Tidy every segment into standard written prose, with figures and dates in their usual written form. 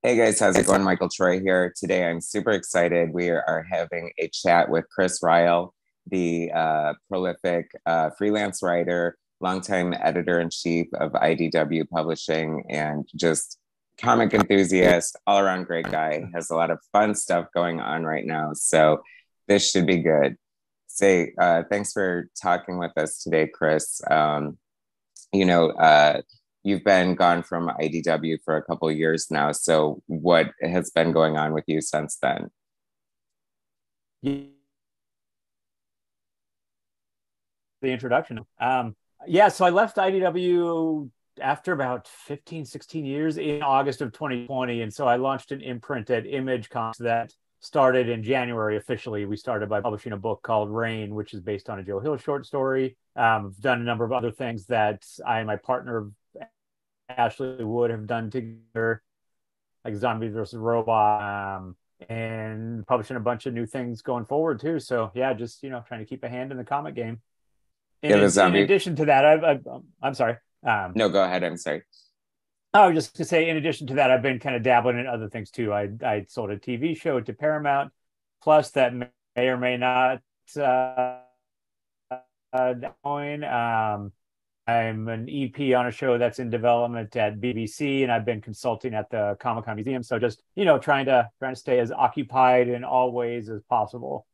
Hey guys, how's it going? Michael Troy here. Today I'm super excited. We are having a chat with CHRIS RYALL, the prolific freelance writer, longtime editor-in-chief of IDW Publishing, and just comic enthusiast, all-around great guy. Has a lot of fun stuff going on right now. So this should be good. Thanks for talking with us today, Chris. You know, you've been gone from IDW for a couple of years now. So what has been going on with you since then? The introduction. Yeah, so I left IDW after about 15, 16 years in August of 2020. And so I launched an imprint at Image Comics that started in January officially. We started by publishing a book called Rain, which is based on a Joe Hill short story. I've done a number of other things that I and my partner Ashley Wood have done together, like Zombies versus Robot, and publishing a bunch of new things going forward too. So yeah, just trying to keep a hand in the comic game. In addition to that, I'm sorry. No, go ahead. I'm sorry. I was just to say, in addition to that, I've been kind of dabbling in other things too. I sold a TV show to Paramount Plus that may or may not going. I'm an EP on a show that's in development at BBC, and I've been consulting at the Comic-Con Museum. So just, trying to stay as occupied in all ways as possible.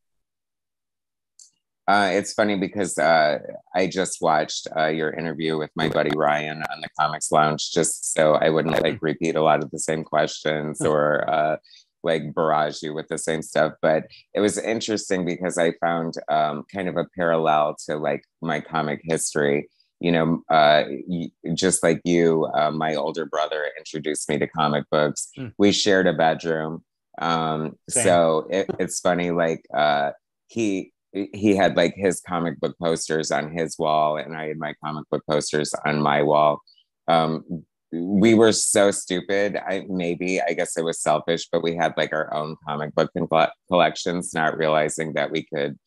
It's funny because I just watched your interview with my buddy Ryan on the Comics Lounge, just so I wouldn't repeat a lot of the same questions or barrage you with the same stuff. But it was interesting because I found kind of a parallel to my comic history. Just like you, my older brother introduced me to comic books. We shared a bedroom. So it's funny, he had his comic book posters on his wall, and I had my comic book posters on my wall. We were so stupid. I guess it was selfish, but we had our own comic book collections, not realizing that we could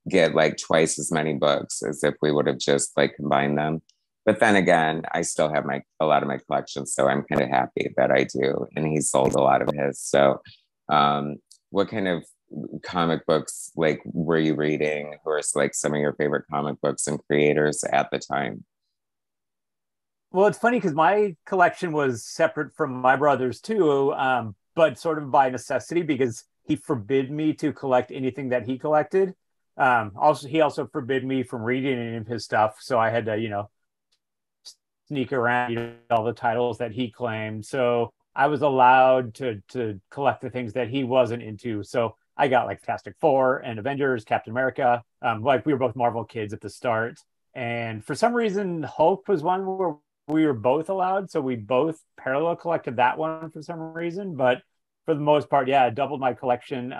get twice as many books as if we would have just combined them. But then again, I still have a lot of my collections, so I'm kind of happy that I do. And he sold a lot of his. So what kind of comic books were you reading? Who are some of your favorite comic books and creators at the time? Well, it's funny because my collection was separate from my brother's too, but sort of by necessity because he forbid me to collect anything that he collected. He also forbid me from reading any of his stuff, so I had to, sneak around all the titles that he claimed. So I was allowed to collect the things that he wasn't into. So I got Fantastic Four and Avengers, Captain America. We were both Marvel kids at the start, and for some reason, Hulk was one where we were both allowed. So we both parallel collected that one for some reason. But for the most part, yeah, I doubled my collection.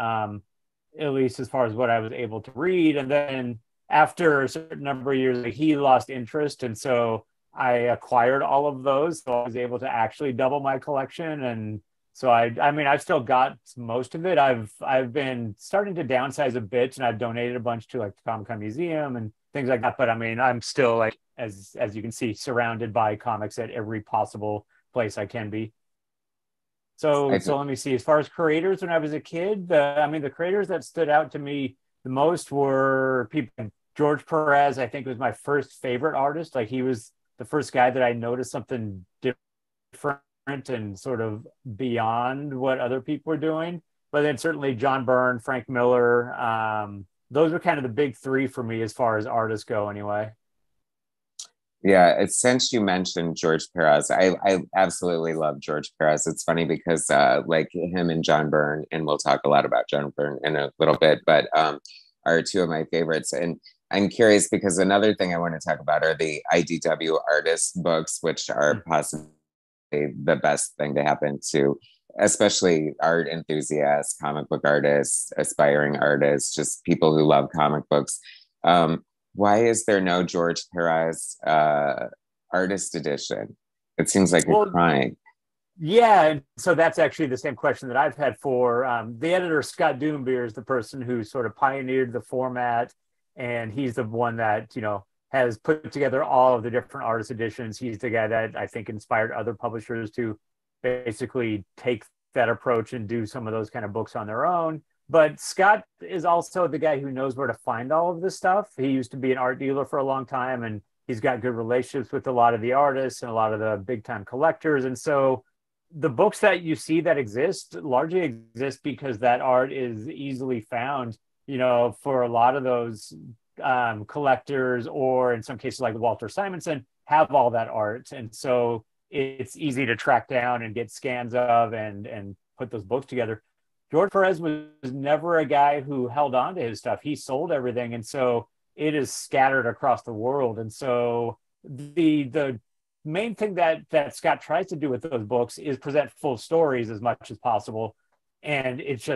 At least as far as what I was able to read. And then after a certain number of years, he lost interest. And so I acquired all of those. So I was able to actually double my collection. And so I've still got most of it. I've been starting to downsize a bit, and I've donated a bunch to the Comic-Con Museum and things like that. But I'm still as you can see, surrounded by comics at every possible place I can be. So let me see. As far as creators, when I was a kid, the creators that stood out to me the most were people. George Perez, I think, was my first favorite artist. He was the first guy that I noticed something different and sort of beyond what other people were doing. But then certainly John Byrne, Frank Miller, those were kind of the big three for me as far as artists go, anyway. Yeah, since you mentioned George Perez, I absolutely love George Perez. It's funny because him and John Byrne, and we'll talk a lot about John Byrne in a little bit, but are two of my favorites. And I'm curious because another thing I want to talk about are the IDW Artists books, which are possibly the best thing to happen to especially art enthusiasts, comic book artists, aspiring artists, just people who love comic books. Why is there no George Perez artist edition? It seems like a crime. Yeah, so that's actually the same question that I've had for the editor. Scott Doombeer is the person who sort of pioneered the format, and he's the one that has put together all of the different artist editions. He's the guy that I think inspired other publishers to basically take that approach and do some of those kind of books on their own. But Scott is also the guy who knows where to find all of this stuff. He used to be an art dealer for a long time, and he's got good relationships with a lot of the artists and a lot of the big time collectors. And so the books that you see that exist largely exist because that art is easily found, you know, for a lot of those collectors, or in some cases like Walter Simonson, have all that art. And so it's easy to track down and get scans of and put those books together. George Perez was never a guy who held on to his stuff. He sold everything. And so it is scattered across the world. And so the main thing that Scott tries to do with those books is present full stories as much as possible. And it's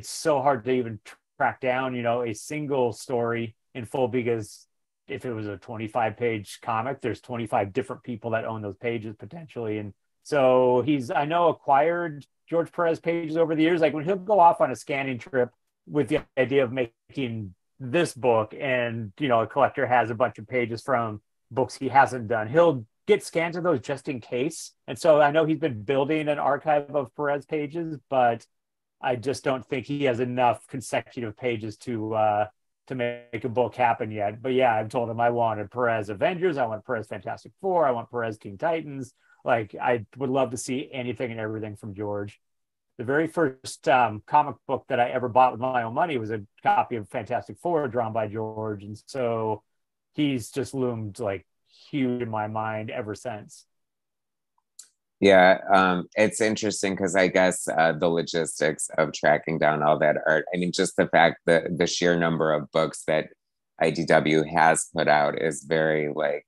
so hard to even track down, you know, a single story in full, because if it was a 25-page comic, there's 25 different people that own those pages potentially. And so I know, acquired George Perez pages over the years. Like when he'll go off on a scanning trip with the idea of making this book, and, you know, a collector has a bunch of pages from books he hasn't done, he'll get scans of those just in case. And so I know he's been building an archive of Perez pages, but I just don't think he has enough consecutive pages to make a book happen yet. But yeah, I've told him I wanted Perez Avengers, I want Perez Fantastic Four, I want Perez Teen Titans. Like, I would love to see anything and everything from George. The very first comic book that I ever bought with my own money was a copy of Fantastic Four drawn by George. And so he's just loomed like huge in my mind ever since. Yeah, it's interesting because I guess the logistics of tracking down all that art, I mean, just the fact that the sheer number of books that IDW has put out is very like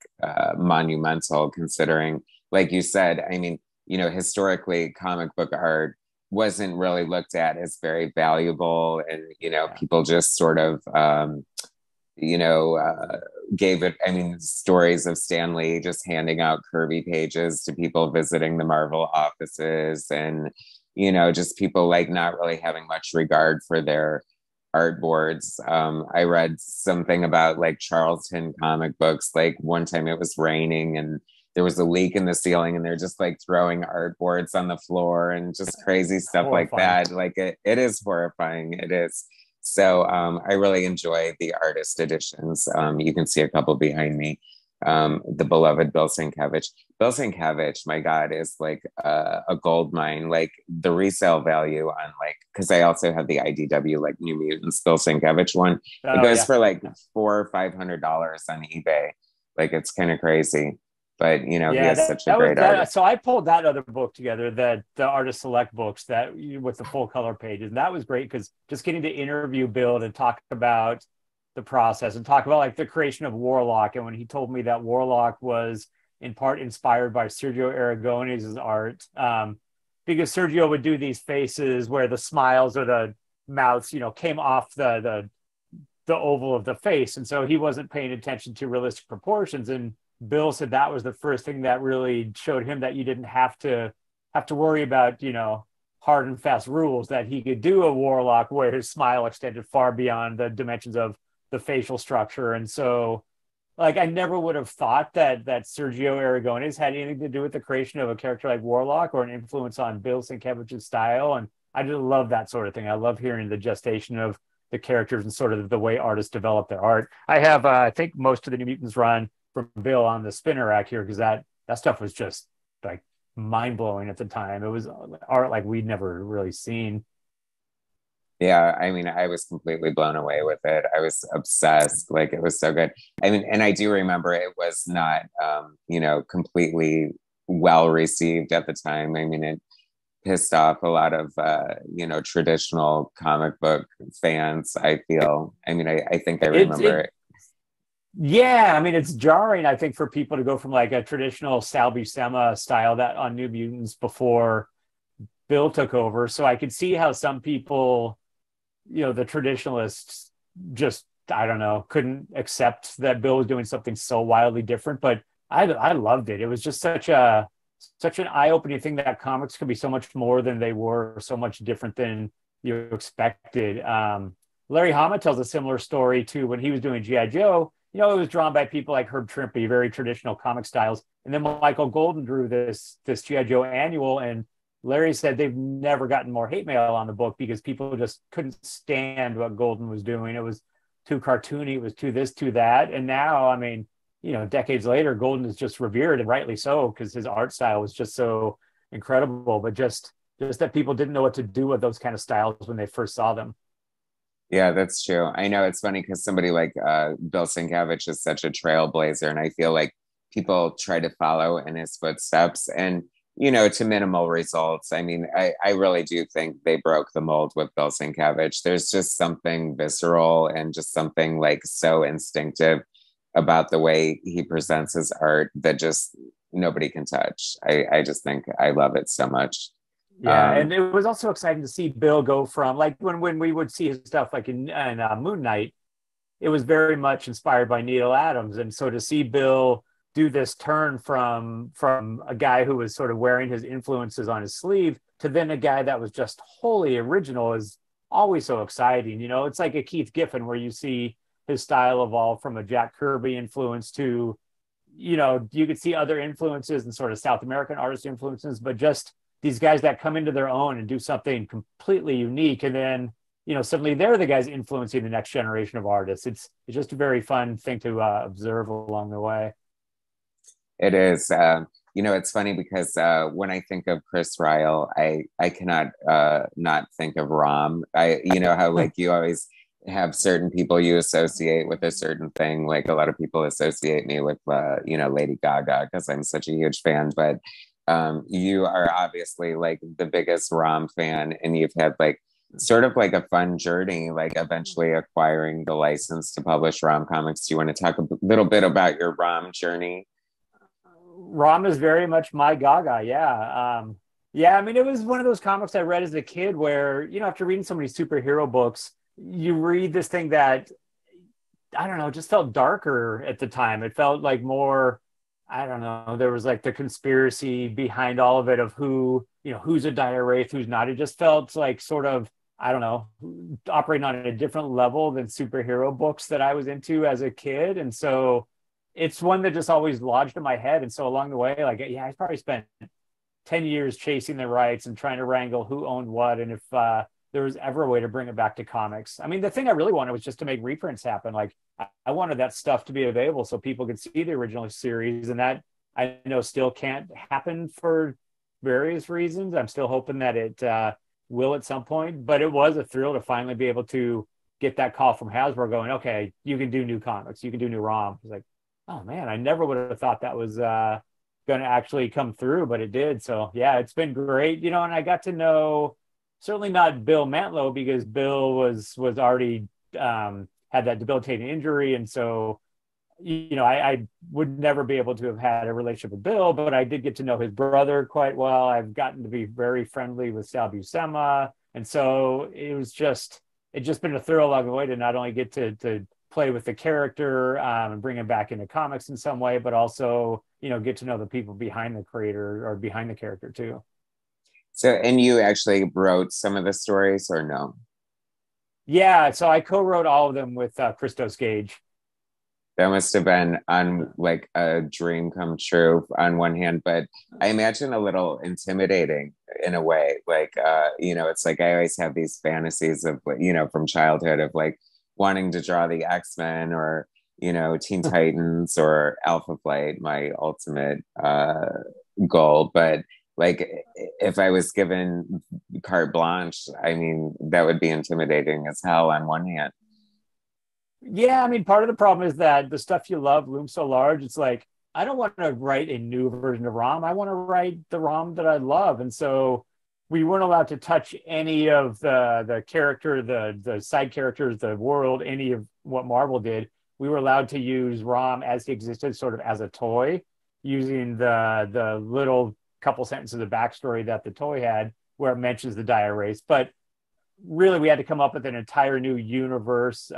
monumental, considering, like you said, I mean, you know, historically comic book art wasn't really looked at as very valuable, and, you know, people just sort of gave it, I mean, stories of Stan Lee just handing out curvy pages to people visiting the Marvel offices, and, you know, just people like not really having much regard for their artboards. I read something about like Charlton comic books. Like one time it was raining and there was a leak in the ceiling, and they're just like throwing artboards on the floor and just crazy stuff like that. Like it is horrifying. It is. So I really enjoy the artist editions. You can see a couple behind me. The beloved Bill Sienkiewicz. Bill Sienkiewicz, my God, is like a gold mine. Like the resale value on, like, because I also have the IDW like New Mutants Bill Sienkiewicz one. It goes for like $400 or $500 on eBay. Like it's kind of crazy. But, you know, he is such a great artist. So I pulled that other book together, that the Artist Select books that with the full color pages. And that was great because just getting to interview Bill and talk about the process and talk about like the creation of Warlock. And when he told me that Warlock was in part inspired by Sergio Aragones' art, because Sergio would do these faces where the smiles or the mouths, you know, came off the oval of the face. And so he wasn't paying attention to realistic proportions. And Bill said that was the first thing that really showed him that you didn't have to worry about, you know, hard and fast rules, that he could do a Warlock where his smile extended far beyond the dimensions of the facial structure. And so, like, I never would have thought that Sergio Aragones had anything to do with the creation of a character like Warlock or an influence on Bill Sienkiewicz's style. And I just love that sort of thing. I love hearing the gestation of the characters and sort of the way artists develop their art. I have, I think, most of the New Mutants run from Bill on the spinner rack here, because that stuff was just like mind-blowing at the time. It was art like we'd never really seen. Yeah, I mean, I was completely blown away with it. I was obsessed. Like it was so good. I mean, and I do remember it was not you know, completely well received at the time. I mean, it pissed off a lot of you know, traditional comic book fans, I feel. I mean, I think I remember it. Yeah, I mean, it's jarring, I think, for people to go from like a traditional Sal Buscema style that on New Mutants before Bill took over. So I could see how some people, you know, the traditionalists just, I don't know, couldn't accept that Bill was doing something so wildly different. But I loved it. It was just such an eye-opening thing that comics could be so much more than they were, so much different than you expected. Larry Hama tells a similar story too. When he was doing G.I. Joe, you know, it was drawn by people like Herb Trimpe, very traditional comic styles. And then Michael Golden drew this G.I. Joe annual, and Larry said they've never gotten more hate mail on the book because people just couldn't stand what Golden was doing. It was too cartoony, it was too this, too that. And now, I mean, you know, decades later, Golden is just revered, and rightly so, because his art style was just so incredible. But just that people didn't know what to do with those kind of styles when they first saw them. Yeah, that's true. I know it's funny because somebody like Bill Sienkiewicz is such a trailblazer, and I feel like people try to follow in his footsteps, and you know, to minimal results. I mean, I really do think they broke the mold with Bill Sienkiewicz. There's just something visceral and just something like so instinctive about the way he presents his art that just nobody can touch. I just think I love it so much. Yeah, and it was also exciting to see Bill go from, like, when we would see his stuff like in Moon Knight, it was very much inspired by Neil Adams, and so to see Bill do this turn from a guy who was sort of wearing his influences on his sleeve to then a guy that was just wholly original is always so exciting. You know, it's like a Keith Giffen where you see his style evolve from a Jack Kirby influence to, you know, you could see other influences and sort of South American artist influences, but just these guys that come into their own and do something completely unique. And then, you know, suddenly they're the guys influencing the next generation of artists. It's just a very fun thing to observe along the way. It is. You know, it's funny because when I think of Chris Ryall, I cannot not think of Rom. You know how like you always have certain people you associate with a certain thing. Like a lot of people associate me with, you know, Lady Gaga because I'm such a huge fan. But you are obviously like the biggest Rom fan, and you've had like sort of like a fun journey, like eventually acquiring the license to publish Rom comics. Do you want to talk a little bit about your Rom journey? Rom is very much my Gaga. Yeah. Yeah. I mean, it was one of those comics I read as a kid where, you know, after reading so many superhero books, you read this thing that, I don't know, just felt darker at the time. It felt like more, I don't know, there was like the conspiracy behind all of it of who, you know, who's a dire wraith, who's not. It just felt like sort of, I don't know, operating on a different level than superhero books that I was into as a kid. And so it's one that just always lodged in my head. And so along the way, like, yeah, I probably spent 10 years chasing the rights and trying to wrangle who owned what. And if there was ever a way to bring it back to comics. I mean, the thing I really wanted was just to make reprints happen. Like I wanted that stuff to be available so people could see the original series, and that I know still can't happen for various reasons. I'm still hoping that it will at some point, but it was a thrill to finally be able to get that call from Hasbro going, okay, you can do new comics, you can do new ROM. It's like, oh man, I never would have thought that was going to actually come through, but it did. So yeah, it's been great, you know. And I got to know, certainly not Bill Mantlo, because Bill was already had that debilitating injury, and so, you know, I would never be able to have had a relationship with Bill, but I did get to know his brother quite well. I've gotten to be very friendly with Sal Buscema, and so it's just been a thrill along the way to not only get to play with the character and bring him back into comics in some way, but also, you know, get to know the people behind the creator or behind the character too. So, and you actually wrote some of the stories, or no? Yeah, so I co-wrote all of them with Christos Gage. That must have been on like a dream come true on one hand, but I imagine a little intimidating in a way. Like, you know, it's like I always have these fantasies of, you know, from childhood of like wanting to draw the X-Men or, you know, Teen Titans or Alpha Flight, my ultimate goal. But like, if I was given carte blanche, I mean, that would be intimidating as hell on one hand. Yeah, I mean, part of the problem is that the stuff you love looms so large. It's like, I don't want to write a new version of ROM. I want to write the ROM that I love. And so we weren't allowed to touch any of the character, the side characters, the world, any of what Marvel did. We were allowed to use ROM as he existed, sort of as a toy, using the little couple sentences of backstory that the toy had where it mentions the dire race. But really, we had to come up with an entire new universe,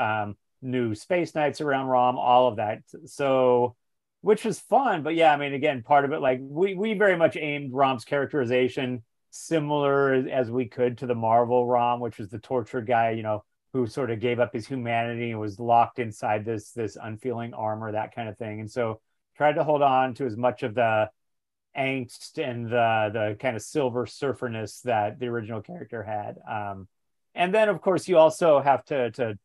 new space knights around ROM, all of that. So, which was fun. But yeah, I mean, again, part of it, like we very much aimed ROM's characterization similar as we could to the Marvel ROM, which was the tortured guy, you know, who sort of gave up his humanity and was locked inside this unfeeling armor, that kind of thing. And so tried to hold on to as much of the angst and the kind of silver surferness that the original character had. And then of course you also have to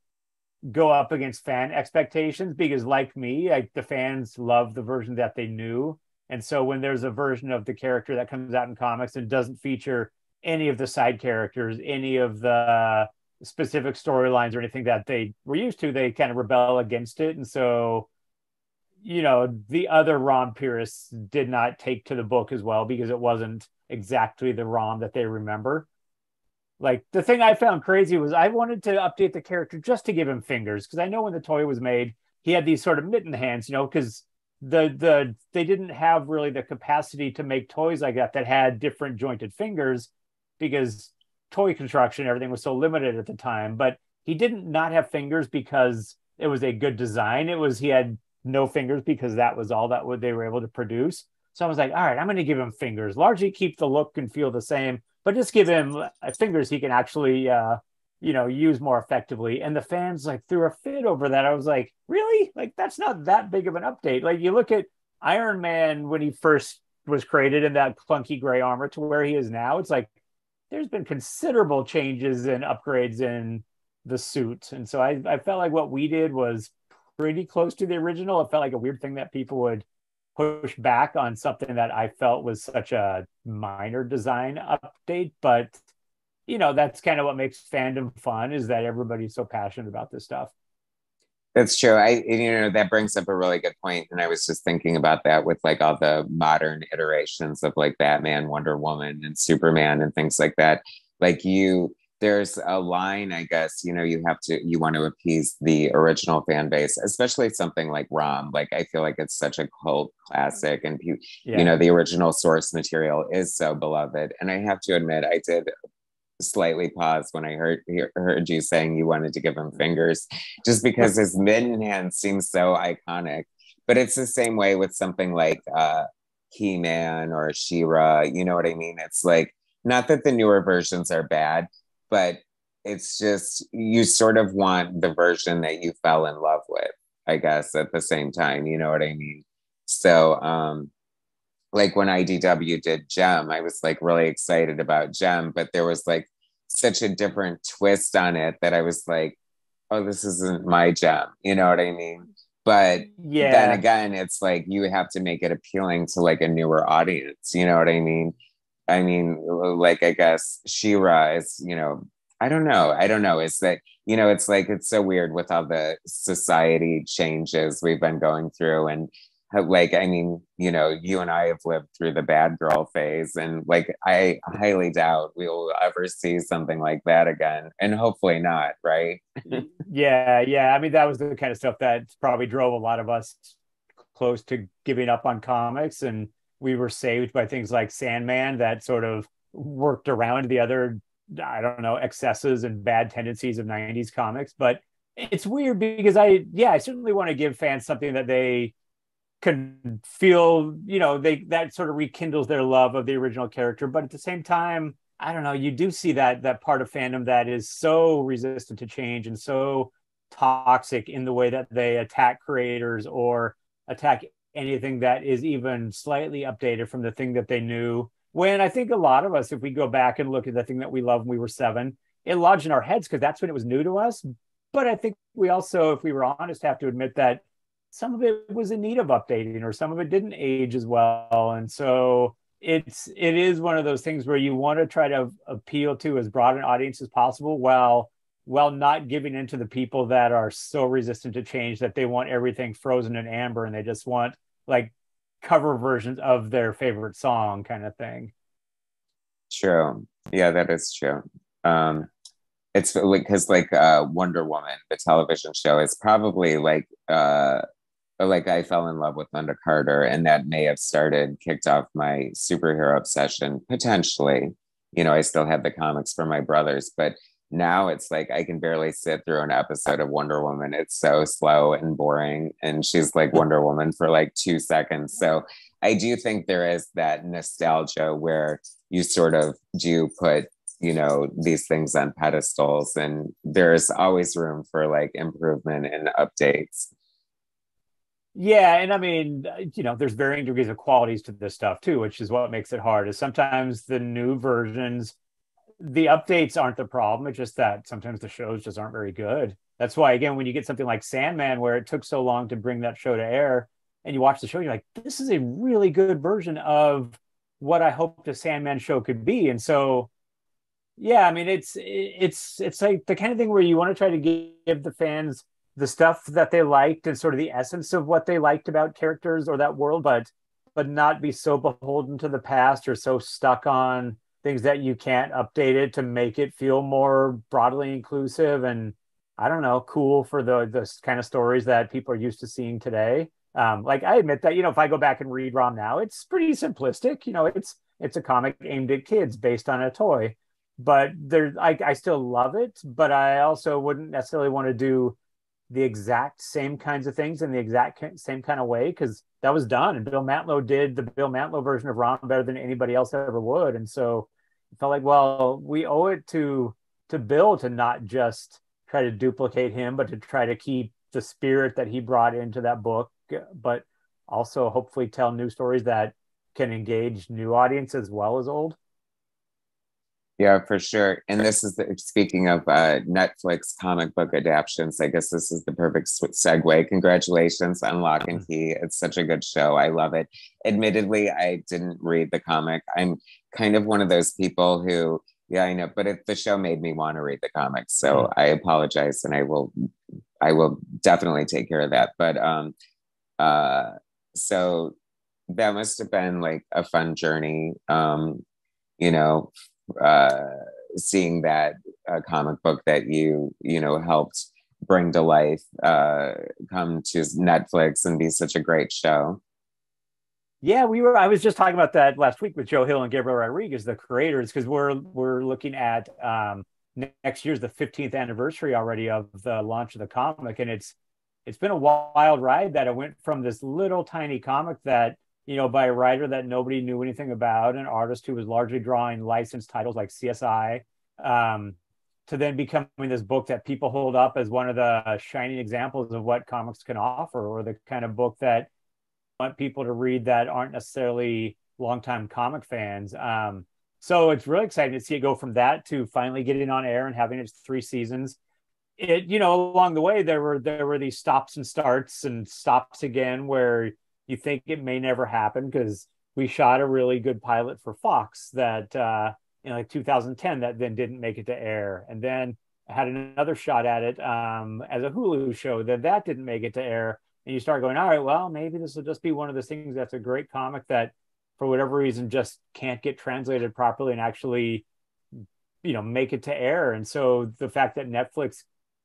go up against fan expectations, because like me, like the fans love the version that they knew. And so when there's a version of the character that comes out in comics and doesn't feature any of the side characters, any of the specific storylines or anything that they were used to, they kind of rebel against it. And so, the other Rom purists did not take to the book as well, because it wasn't exactly the Rom that they remember. Like, the thing I found crazy was I wanted to update the character just to give him fingers, because I know when the toy was made, he had these sort of mitten hands, because they didn't have really the capacity to make toys like that had different jointed fingers, because toy construction, everything was so limited at the time. But he didn't not have fingers because it was a good design. It was he had no fingers because that was all that they were able to produce. So I was like, all right, I'm going to give him fingers, largely keep the look and feel the same, but just give him fingers he can actually use more effectively. And the fans like threw a fit over that. I was like, really? Like, that's not that big of an update. Like, you look at Iron Man when he first was created in that clunky gray armor to where he is now, it's like there's been considerable changes and upgrades in the suit. And so I felt like what we did was pretty close to the original. It felt like a weird thing that people would push back on something that I felt was such a minor design update. But that's kind of what makes fandom fun, is that everybody's so passionate about this stuff. That's true. That brings up a really good point. And I was just thinking about that with like all the modern iterations of like Batman, Wonder Woman, and Superman and things like that. Like there's a line, I guess, you want to appease the original fan base, especially something like Rom. Like, I feel like it's such a cult classic, and the original source material is so beloved. And I have to admit, I did slightly pause when I heard you saying you wanted to give him fingers, just because his mitten hand seems so iconic. But it's the same way with something like He-Man or She-Ra. You know what I mean? It's like, not that the newer versions are bad, but it's just, you sort of want the version that you fell in love with, I guess, at the same time. You know what I mean? So, like when IDW did Gem, I was like really excited about Gem, but there was like such a different twist on it that I was like, oh, this isn't my Gem. You know what I mean? But then again, it's like you have to make it appealing to like a newer audience. You know what I mean? I mean, like, I guess She-Ra is, I don't know. It's that, it's like, it's so weird with all the society changes we've been going through. And like, I mean, you and I have lived through the bad girl phase, and like, I highly doubt we will ever see something like that again, and hopefully not, right? Yeah. I mean, that was the kind of stuff that probably drove a lot of us close to giving up on comics, and we were saved by things like Sandman that sort of worked around the other, I don't know, excesses and bad tendencies of 90s comics. But it's weird because I certainly want to give fans something that they can feel, that sort of rekindles their love of the original character. But at the same time, I don't know, you do see that part of fandom that is so resistant to change and so toxic in the way that they attack creators or attack anything that is even slightly updated from the thing that they knew. When I think a lot of us, if we go back and look at the thing that we loved when we were 7, it lodged in our heads because that's when it was new to us. But I think we also, if we were honest, have to admit that some of it was in need of updating, or some of it didn't age as well. And so it is one of those things where you want to try to appeal to as broad an audience as possible, while not giving in to the people that are so resistant to change that they want everything frozen in amber and they just want like cover versions of their favorite song kind of thing. True. Yeah, that is true. It's like, because like Wonder Woman, the television show, is probably like I fell in love with Linda Carter, and that may have kicked off my superhero obsession potentially. I still have the comics for my brothers, but now it's like I can barely sit through an episode of Wonder Woman. It's so slow and boring, and she's like Wonder Woman for like 2 seconds. So I do think there is that nostalgia where you sort of do put these things on pedestals, and there's always room for like improvement and updates. Yeah, and I mean, there's varying degrees of qualities to this stuff too, which is what makes it hard. Is sometimes the new versions, the updates aren't the problem. It's just that sometimes the shows just aren't very good. That's why, again, when you get something like Sandman, where it took so long to bring that show to air, and you watch the show, you're like, this is a really good version of what I hoped a Sandman show could be. And so, yeah, I mean, it's like the kind of thing where you want to try to give the fans the stuff that they liked and sort of the essence of what they liked about characters or that world, but not be so beholden to the past or so stuck on things that you can't update it to make it feel more broadly inclusive and, I don't know, cool for the kind of stories that people are used to seeing today. Like I admit that, if I go back and read Rom now, it's pretty simplistic. It's a comic aimed at kids based on a toy, but I still love it, but I also wouldn't necessarily want to do the exact same kinds of things in the exact same kind of way, because that was done, and Bill Mantlo did the Bill Mantlo version of Ron better than anybody else ever would. And so it felt like, well, we owe it to Bill to not just try to duplicate him, but to try to keep the spirit that he brought into that book, but also hopefully tell new stories that can engage new audience as well as old. Yeah, for sure. And this is speaking of Netflix comic book adaptions. I guess this is the perfect segue. Congratulations on Lock and Key. It's such a good show. I love it. Admittedly, I didn't read the comic. I'm kind of one of those people who, yeah, I know, but the show made me want to read the comics. So I apologize, and I will definitely take care of that. But so that must have been like a fun journey. You know, uh, seeing that comic book that you know helped bring to life come to Netflix and be such a great show. Yeah, I was just talking about that last week with Joe Hill and Gabriel Rodriguez, the creators, because we're looking at next year's the 15th anniversary already of the launch of the comic, and it's been a wild ride that it went from this little tiny comic that, by a writer that nobody knew anything about, an artist who was largely drawing licensed titles like CSI, to then becoming this book that people hold up as one of the shining examples of what comics can offer, or the kind of book that want people to read that aren't necessarily longtime comic fans. So it's really exciting to see it go from that to finally getting on air and having its 3 seasons. Along the way there were these stops and starts and stops again where you think it may never happen, because we shot a really good pilot for Fox that in like 2010 that then didn't make it to air, and then I had another shot at it as a Hulu show that didn't make it to air. And you start going, all right, well, maybe this will just be one of those things that's a great comic that for whatever reason just can't get translated properly and actually make it to air. And so the fact that Netflix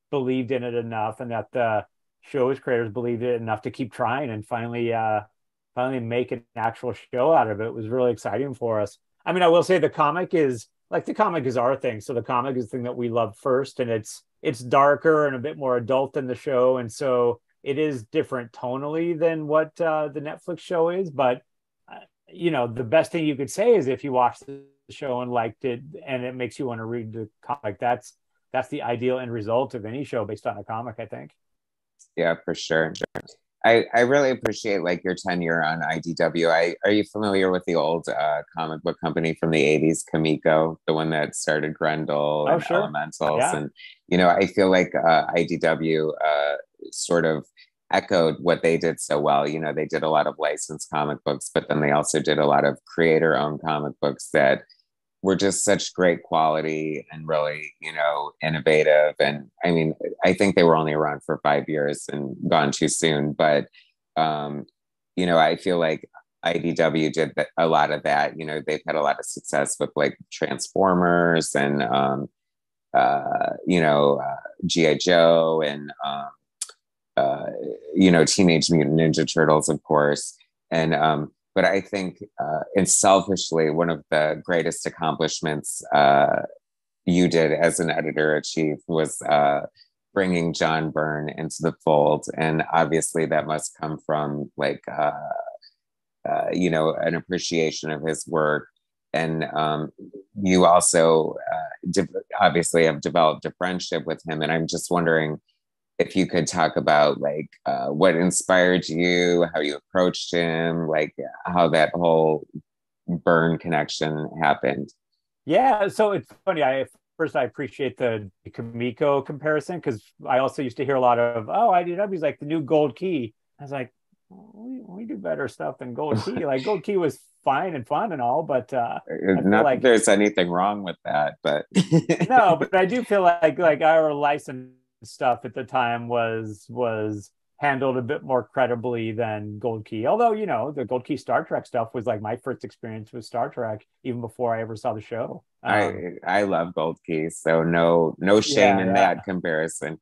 believed in it enough, and that the show's creators believed it enough to keep trying and finally make an actual show out of it was really exciting for us. I mean, I will say the comic is our thing. So the comic is the thing that we love first, and it's darker and a bit more adult than the show. And so it is different tonally than what the Netflix show is. But, the best thing you could say is if you watched the show and liked it and it makes you want to read the comic, that's the ideal end result of any show based on a comic, I think. Yeah, for sure. I really appreciate like your tenure on IDW. Are you familiar with the old comic book company from the 80s, Kamiko, the one that started Grendel Oh, and sure. Elementals? Yeah. And, I feel like IDW sort of echoed what they did so well. They did a lot of licensed comic books, but then they also did a lot of creator owned comic books that were just such great quality and really, innovative. And I mean, I think they were only around for 5 years and gone too soon. But, I feel like IDW did a lot of that. They've had a lot of success with like Transformers and, G.I. Joe and, Teenage Mutant Ninja Turtles, of course. And, but I think, and selfishly, one of the greatest accomplishments you did as an editor-in-chief was bringing John Byrne into the fold. And obviously that must come from like, an appreciation of his work. And you also obviously have developed a friendship with him. And I'm just wondering, if you could talk about like what inspired you, how you approached him, like how that whole Byrne connection happened. Yeah, so it's funny. I appreciate the Kamiko comparison because I also used to hear a lot of, oh, IDW's like the new Gold Key. I was like, we do better stuff than Gold Key. Like Gold Key was fine and fun and all, but I feel Not that like there's anything wrong with that, but no, but I do feel like our license stuff at the time was handled a bit more credibly than Gold Key. Although, the Gold Key Star Trek stuff was like my first experience with Star Trek, even before I ever saw the show. I love Gold Key, so no shame Yeah, in yeah. that comparison.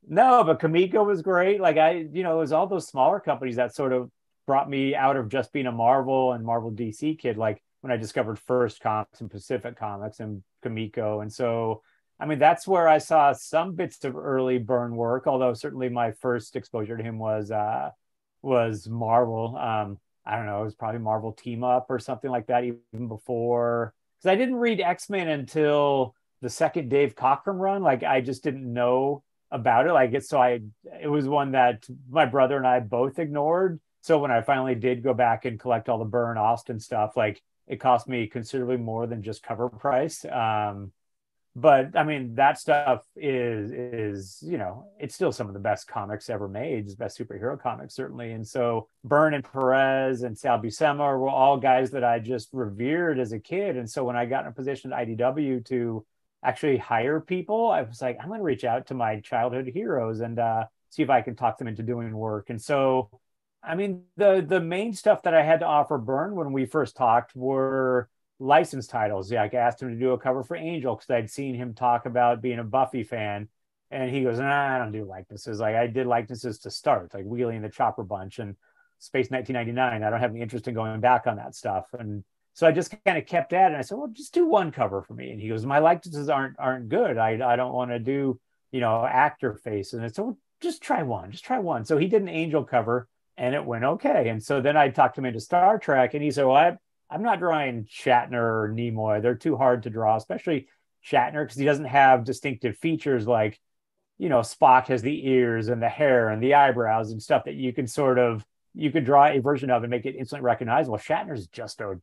No, but Kamiko was great. Like it was all those smaller companies that sort of brought me out of just being a Marvel and Marvel DC kid. Like when I discovered First Comics and Pacific Comics and Kamiko. And so, I mean, that's where I saw some bits of early Byrne work, although certainly my first exposure to him was Marvel. I don't know, it was probably Marvel Team Up or something like that, even before. Because I didn't read X-Men until the second Dave Cockrum run. Like I just didn't know about it. It was one that my brother and I both ignored. So when I finally did go back and collect all the Byrne Austin stuff, like it cost me considerably more than just cover price. But I mean, that stuff is it's still some of the best comics ever made, it's best superhero comics, certainly. And so Byrne and Perez and Sal Buscema were all guys that I just revered as a kid. And so when I got in a position at IDW to actually hire people, I was like, I'm going to reach out to my childhood heroes and see if I can talk them into doing work. And so, I mean, the main stuff that I had to offer Byrne when we first talked were license titles. Yeah, I asked him to do a cover for Angel because I'd seen him talk about being a Buffy fan. And he goes, nah, I don't do likenesses. Like I did likenesses to start, like Wheelie and the Chopper Bunch and Space 1999. I don't have any interest in going back on that stuff. And so I just kind of kept at it. And I said, well, just do one cover for me. And he goes, my likenesses aren't good. I don't want to do, actor faces. And I said, well, just try one. So he did an Angel cover and it went okay. And so then I talked him into Star Trek and he said, well, I'm not drawing Shatner or Nimoy. They're too hard to draw, especially Shatner, because he doesn't have distinctive features like, Spock has the ears and the hair and the eyebrows and stuff that you could draw a version of and make it instantly recognizable. Shatner's just a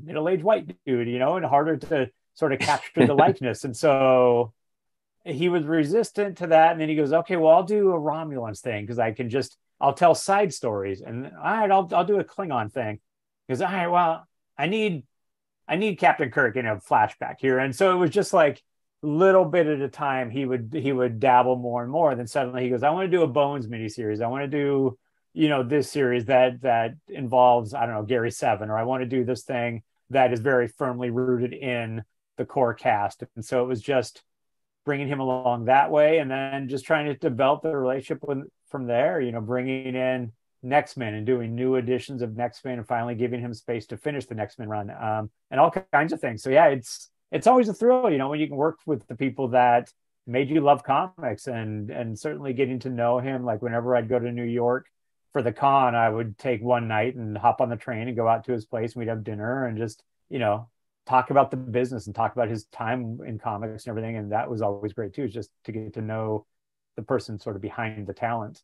middle-aged white dude, and harder to sort of capture the likeness. And so he was resistant to that. And then he goes, okay, well, I'll do a Romulans thing because I'll tell side stories. And all right, I'll do a Klingon thing. Because all right, well, I need Captain Kirk in a flashback here. And so it was just like little bit at a time he would dabble more and more. And then suddenly he goes, I want to do a Bones miniseries. I want to do, this series that involves, I don't know, Gary Seven, or I want to do this thing that is very firmly rooted in the core cast. And so it was just bringing him along that way and then just trying to develop the relationship from there, bringing in Next Men and doing new editions of Next Men and finally giving him space to finish the Next Men run, and all kinds of things. So yeah, it's always a thrill, when you can work with the people that made you love comics, and certainly getting to know him. Like whenever I'd go to New York for the con, I would take one night and hop on the train and go out to his place and we'd have dinner and just, talk about the business and talk about his time in comics and everything. And that was always great too, just to get to know the person sort of behind the talent.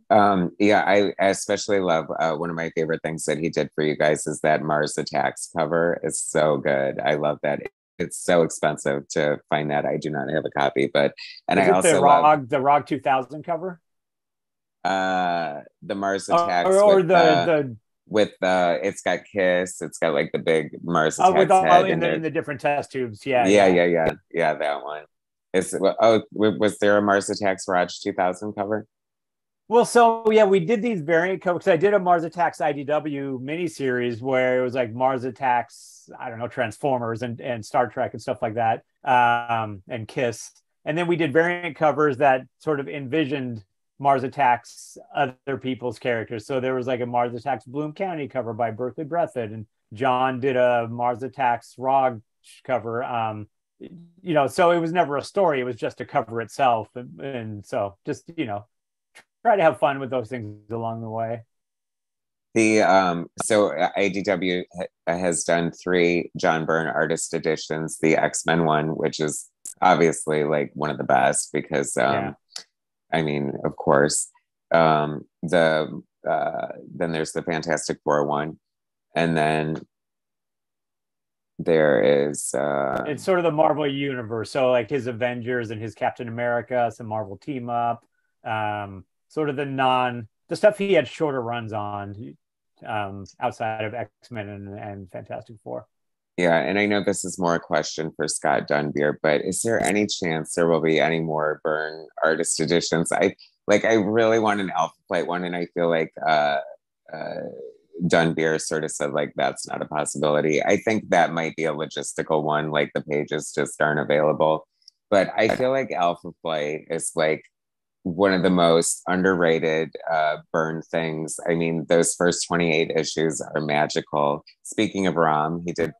Yeah, I especially love one of my favorite things that he did for you guys is that Mars Attacks cover. It's so good. I love that. It's so expensive to find that. I do not have a copy, and is I it also love the ROG 2000 cover? The Mars Attacks Or the with it's got Kiss. It's got like the big Mars with Attacks all head in the different test tubes. Yeah, yeah. That one. Was there a Mars Attacks Raj 2000 cover? Well, so yeah, we did these variant covers. I did a Mars Attacks IDW miniseries where it was like Mars Attacks, I don't know, Transformers and Star Trek and stuff like that, and Kiss. And then we did variant covers that sort of envisioned Mars Attacks other people's characters. So there was like a Mars Attacks Bloom County cover by Berkeley Breathed, and John did a Mars Attacks ROG cover. So it was never a story; it was just a cover itself, and so just try to have fun with those things along the way. So IDW has done 3 John Byrne artist editions. The X-Men one, which is obviously like one of the best because Yeah. I mean, of course, then there's the Fantastic Four one, and then there is It's sort of the Marvel universe. So like his Avengers and his Captain America, some Marvel team up, sort of the stuff he had shorter runs on, outside of X-Men and Fantastic Four. yeah, and I know this is more a question for Scott Dunbier, but is there any chance there will be any more Byrne artist editions? I really want an Alpha Flight one, and I feel like uh Dunbier sort of said like that's not a possibility. I think that might be a logistical one, like the pages just aren't available. But I feel like Alpha Flight is like one of the most underrated Byrne things. I mean, those first 28 issues are magical. Speaking of Rom, he did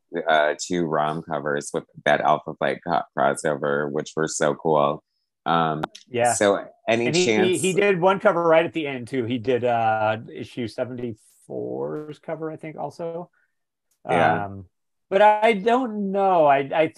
two Rom covers with that Alpha Flight crossover, which were so cool. Yeah. So any And he chance? did one cover right at the end too. He did issue 74's cover, I think, also. Yeah, But I don't know. I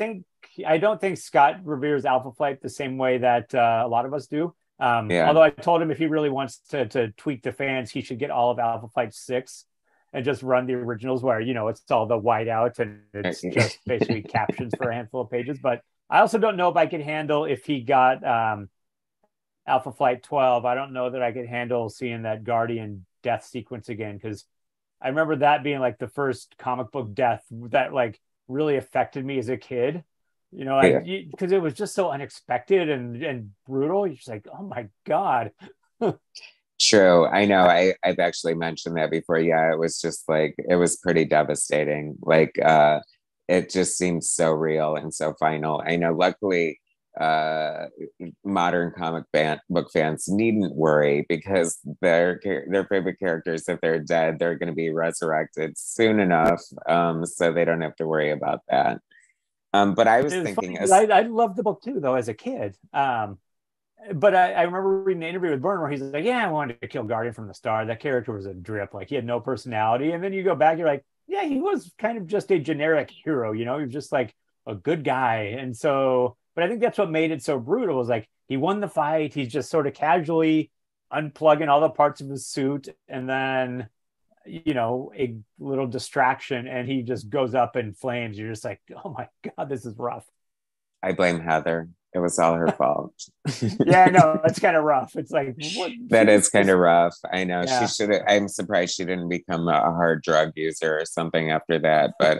don't think Scott reveres Alpha Flight the same way that a lot of us do. yeah. Although I told him if he really wants to tweak the fans, he should get all of Alpha Flight 6 and just run the originals where, it's all the whiteout and it's just basically captions for a handful of pages. But I also don't know if I could handle if he got Alpha Flight 12. I don't know that I could handle seeing that Guardian death sequence again, because I remember that being like the first comic book death that like really affected me as a kid. Yeah. Because it was just so unexpected and brutal. You're just like, oh my God. True. I know. I've actually mentioned that before. Yeah, it was just like it was pretty devastating. Like it just seemed so real and so final. I know luckily uh modern book fans needn't worry because their favorite characters, if they're dead, they're going to be resurrected soon enough, so they don't have to worry about that. But I was It was funny thinking because as I loved the book too, though, as a kid. But I remember reading an interview with Byrne where he's like, yeah, I wanted to kill Guardian from the start. That character was a drip. Like, he had no personality. And then you go back, you're like, yeah, he was kind of just a generic hero. He was just like a good guy. And so, but I think that's what made it so brutal, was like, he won the fight. He's just sort of casually unplugging all the parts of his suit. And then, a little distraction, and he just goes up in flames. You're just like, oh my God, this is rough. I blame Heather. It was all her fault. Yeah, no, it's kind of rough. It's like, what? That is kind of rough. I know she Yeah. should have. I'm surprised she didn't become a hard drug user or something after that. But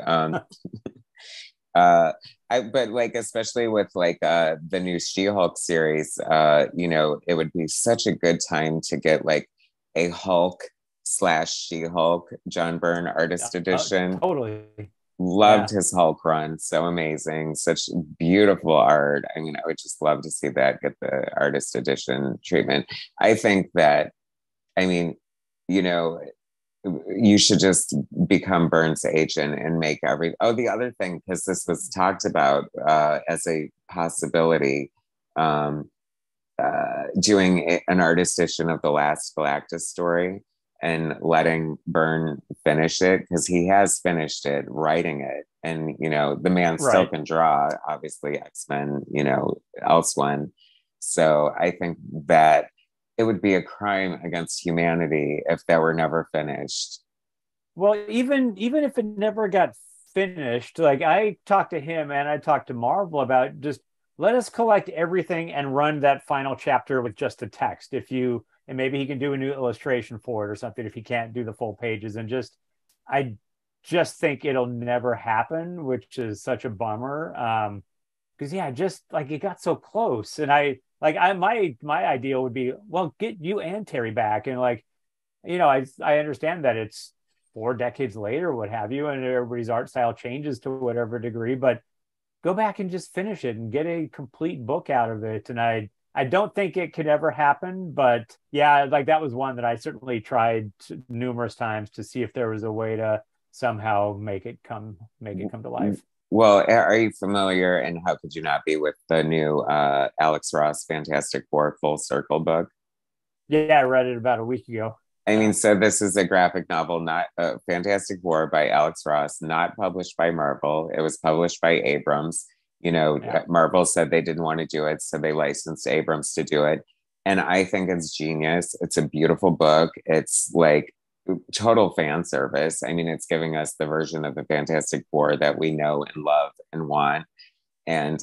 uh, but like especially with like the new She-Hulk series, it would be such a good time to get like a Hulk slash She-Hulk John Byrne artist edition. Totally. Loved Yeah. his Hulk run. So amazing. Such beautiful art. I mean, I would just love to see that get the artist edition treatment. I think that, I mean, you know, you should just become Byrne's agent and make the other thing, because this was talked about as a possibility, um, doing an artist edition of the last Galactus story and letting Byrne finish it, because he has finished it, writing it. And, the man still Right. can draw, obviously, X-Men, else one. So I think that it would be a crime against humanity if that were never finished. Well, even if it never got finished, like I talked to him and I talked to Marvel about just let us collect everything and run that final chapter with just the text. And maybe he can do a new illustration for it or something if he can't do the full pages. I just think it'll never happen, which is such a bummer. Because yeah, just like it got so close, and my ideal would be, well, get you and Terry back, and like, I understand that it's 4 decades later, what have you, and everybody's art style changes to whatever degree, but go back and just finish it and get a complete book out of it. And I don't think it could ever happen, but yeah, like that was one that I certainly tried numerous times to see if there was a way to somehow make it come to life. Well, are you familiar, and how could you not be, with the new Alex Ross Fantastic Four Full Circle book? Yeah, I read it about a week ago. I mean, so this is a graphic novel, not Fantastic Four by Alex Ross, not published by Marvel. It was published by Abrams. Yeah. Marvel said they didn't want to do it, so they licensed Abrams to do it. And I think it's genius. It's a beautiful book. It's like total fan service. I mean, it's giving us the version of the Fantastic Four that we know and love and want. And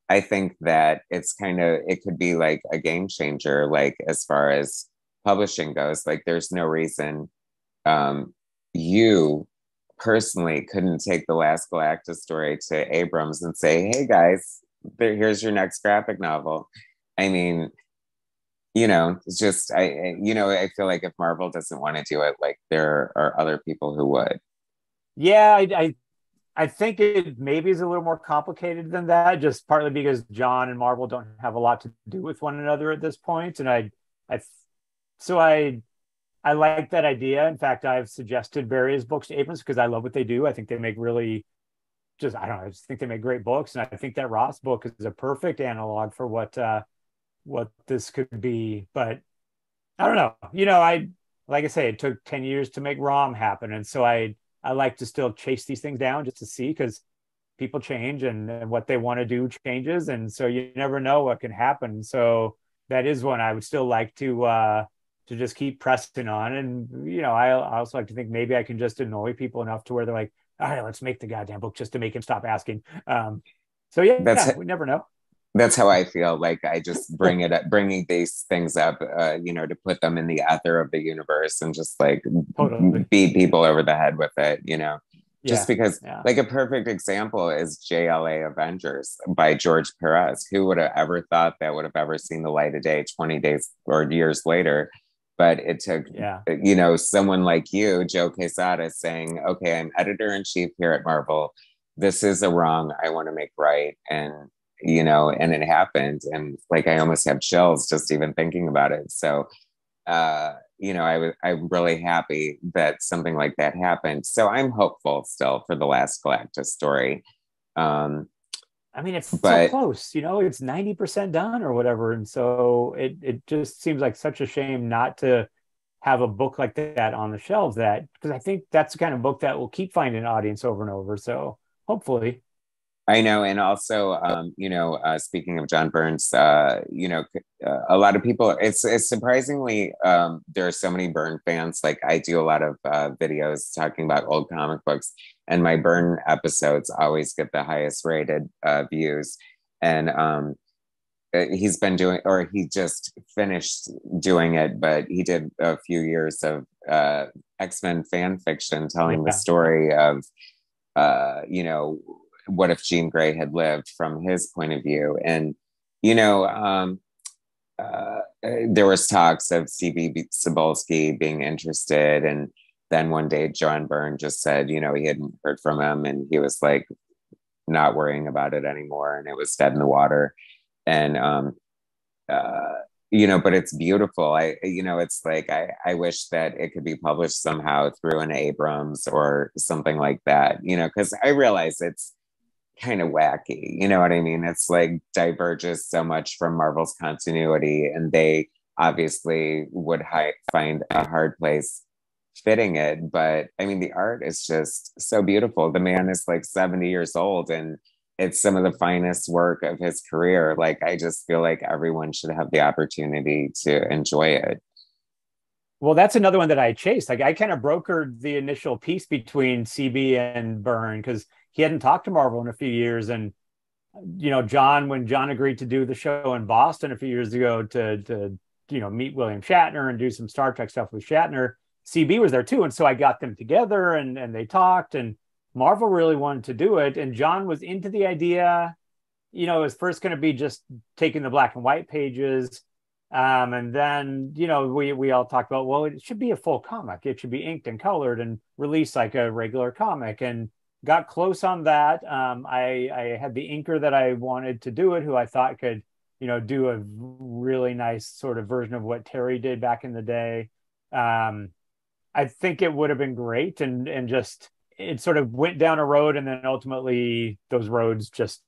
I think that it could be like a game changer, like as far as publishing goes. Like, there's no reason you personally couldn't take the Last Galactus story to Abrams and say, hey guys, here's your next graphic novel. I mean, it's just, I feel like if Marvel doesn't want to do it, like there are other people who would. Yeah, I think it maybe is a little more complicated than that, just partly because John and Marvel don't have a lot to do with one another at this point. And I, so I like that idea. In fact, I've suggested various books to Abrams because I love what they do. I think they make really I don't know, I just think they make great books. And I think that Ross book is a perfect analog for what this could be. But I don't know. Like I say, it took 10 years to make ROM happen. And so I like to still chase these things down just to see, because people change and what they want to do changes. And so you never know what can happen. So that is one I would still like to just keep pressing on. And, I also like to think maybe I can just annoy people enough to where they're like, all right, let's make the goddamn book just to make him stop asking. So That's we never know. that's how I feel. Like, I just bringing these things up, to put them in the ether of the universe and just like Totally. beat people over the head with it, just Yeah. because, Yeah. like, a perfect example is JLA Avengers by George Perez. Who would have ever thought that would have ever seen the light of day 20 days or years later? But it took, Yeah. someone like you, Joe Quesada, saying, okay, I'm editor-in-chief here at Marvel. This is a wrong I want to make right. And it happened. And like, I almost have chills just even thinking about it. So, I'm really happy that something like that happened. So I'm hopeful still for the Last Galactus story. Um, I mean, it's so but close, it's 90% done or whatever. And so it just seems like such a shame not to have a book like that on the shelves, because I think that's the kind of book that will keep finding an audience over and over. So hopefully. I know, and also, speaking of John Byrne's, a lot of people. It's surprisingly, there are so many Byrne fans. Like, I do a lot of videos talking about old comic books, and my Byrne episodes always get the highest rated views. And he's been doing, or he just finished doing it, but he did a few years of X-Men fan fiction telling the Yeah. story of, what if Jean Grey had lived from his point of view. And, you know, um, there was talks of C.B. Cebulski being interested. And then one day, John Byrne just said, he hadn't heard from him. And he was like, not worrying about it anymore. And it was dead in the water. And, uh, but it's beautiful. It's like, I wish that it could be published somehow through an Abrams or something like that, because I realize it's kind of wacky. You know what I mean? It's like diverges so much from Marvel's continuity, and they obviously would find a hard place fitting it. But I mean, the art is just so beautiful. The man is like 70 years old, and it's some of the finest work of his career. Like, I just feel like everyone should have the opportunity to enjoy it. Well, that's another one that I chased. Like, I kind of brokered the initial piece between CB and Byrne because he hadn't talked to Marvel in a few years. And, when John agreed to do the show in Boston a few years ago to meet William Shatner and do some Star Trek stuff with Shatner, CB was there too. And so I got them together and they talked, and Marvel really wanted to do it. And John was into the idea. It was first going to be just taking the black and white pages. And then, we all talked about, well, it should be a full comic. It should be inked and colored and released like a regular comic, and got close on that. I had the inker that I wanted to do it, who I thought could, do a really nice sort of version of what Terry did back in the day. I think it would have been great. And just, it sort of went down a road, and then ultimately those roads just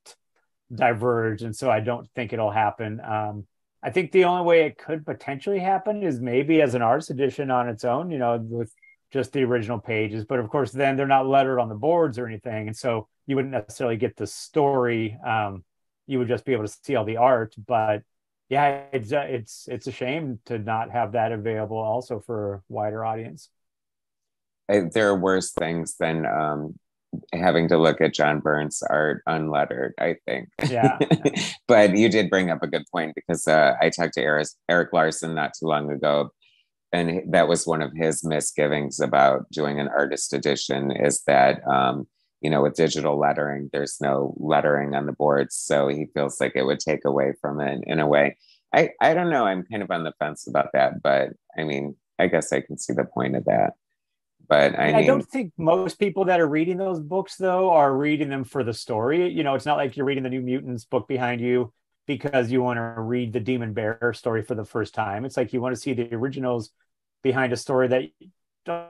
diverged. And so I don't think it'll happen. I think the only way it could potentially happen is maybe as an artist edition on its own, with just the original pages. But of course, then they're not lettered on the boards or anything, and so you wouldn't necessarily get the story. You would just be able to see all the art. But yeah, it's a shame to not have that available also for a wider audience. There are worse things than having to look at John Byrne's art unlettered, I think. Yeah, yeah. But you did bring up a good point, because I talked to Eric Larson not too long ago, and that was one of his misgivings about doing an artist edition, is that with digital lettering, there's no lettering on the boards, so he feels like it would take away from it in a way. I don't know. I'm kind of on the fence about that, but I mean, I guess I can see the point of that. But I Yeah, I mean, don't think most people that are reading those books though are reading them for the story. It's not like you're reading the New Mutants book behind you because you want to read the Demon Bear story for the first time. It's like you want to see the originals behind a story that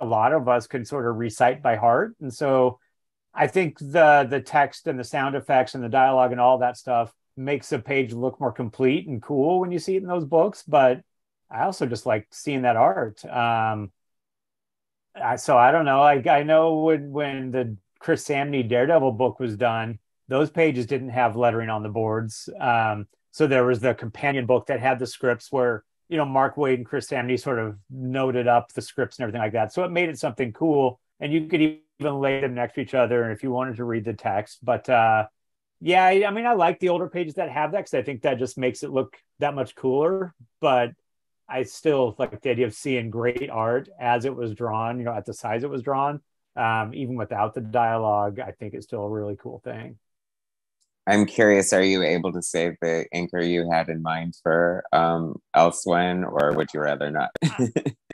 a lot of us can sort of recite by heart. And so I think the text and the sound effects and the dialogue and all that stuff makes a page look more complete and cool when you see it in those books. But I also just like seeing that art. So I don't know. I know when the Chris Samney Daredevil book was done, those pages didn't have lettering on the boards. So there was the companion book that had the scripts where Mark Waid and Chris Samney sort of noted up the scripts and everything like that. So it made it something cool, and you could even lay them next to each other if you wanted to read the text. But yeah, I mean, I like the older pages that have that because I think that just makes it look that much cooler. But I still like the idea of seeing great art as it was drawn, at the size it was drawn, even without the dialogue. I think it's still a really cool thing. I'm curious, are you able to say the inker you had in mind for Elsewhen, or would you rather not?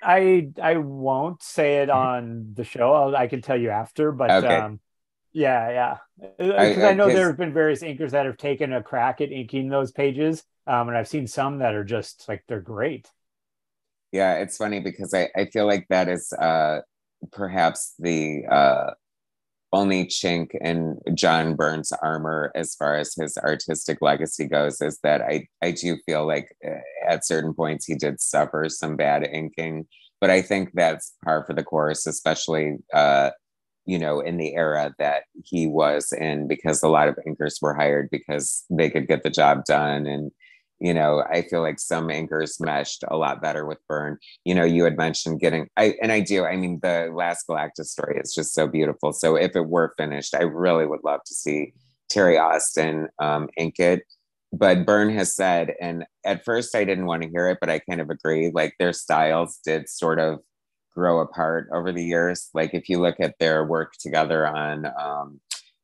I won't say it on the show. I can tell you after, but Okay. yeah, because I know there Because have been various inkers that have taken a crack at inking those pages, and I've seen some that are just like they're great. yeah, it's funny because I feel like that is perhaps the only chink in John Byrne's armor as far as his artistic legacy goes, is that I do feel like at certain points he did suffer some bad inking, but I think that's par for the course, especially in the era that he was in, because a lot of inkers were hired because they could get the job done. And I feel like some inkers meshed a lot better with Byrne. You had mentioned I mean, the Last Galactus story is just so beautiful. So if it were finished, I really would love to see Terry Austin ink it. But Byrne has said, and at first I didn't want to hear it, but I kind of agree, like their styles did sort of grow apart over the years. Like if you look at their work together on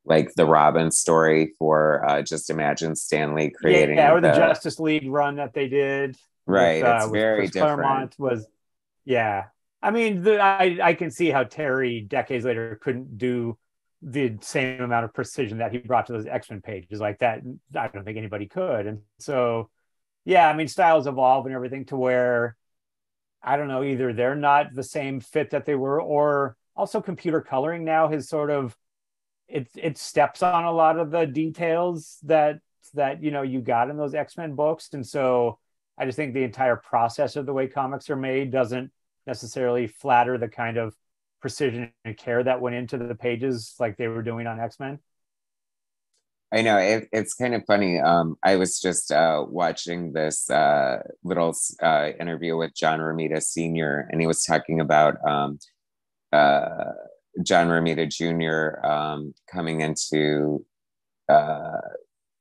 like the Robin story for Just Imagine Stanley Yeah, creating or the the Justice League run that they did right. It's with very Chris different. Claremont was yeah. I mean, I can see how Terry decades later couldn't do the same amount of precision that he brought to those X-Men pages like that. I don't think anybody could. And so yeah, I mean, styles evolve and everything to where I don't know, either they're not the same fit that they were, or also computer coloring now has sort of it steps on a lot of the details that you got in those X-Men books. And so I just think the entire process of the way comics are made doesn't necessarily flatter the kind of precision and care that went into the pages like they were doing on X-Men. I know it's kind of funny. I was just watching this little interview with John Romita Sr., and he was talking about uh, John Romita Jr. Coming into uh,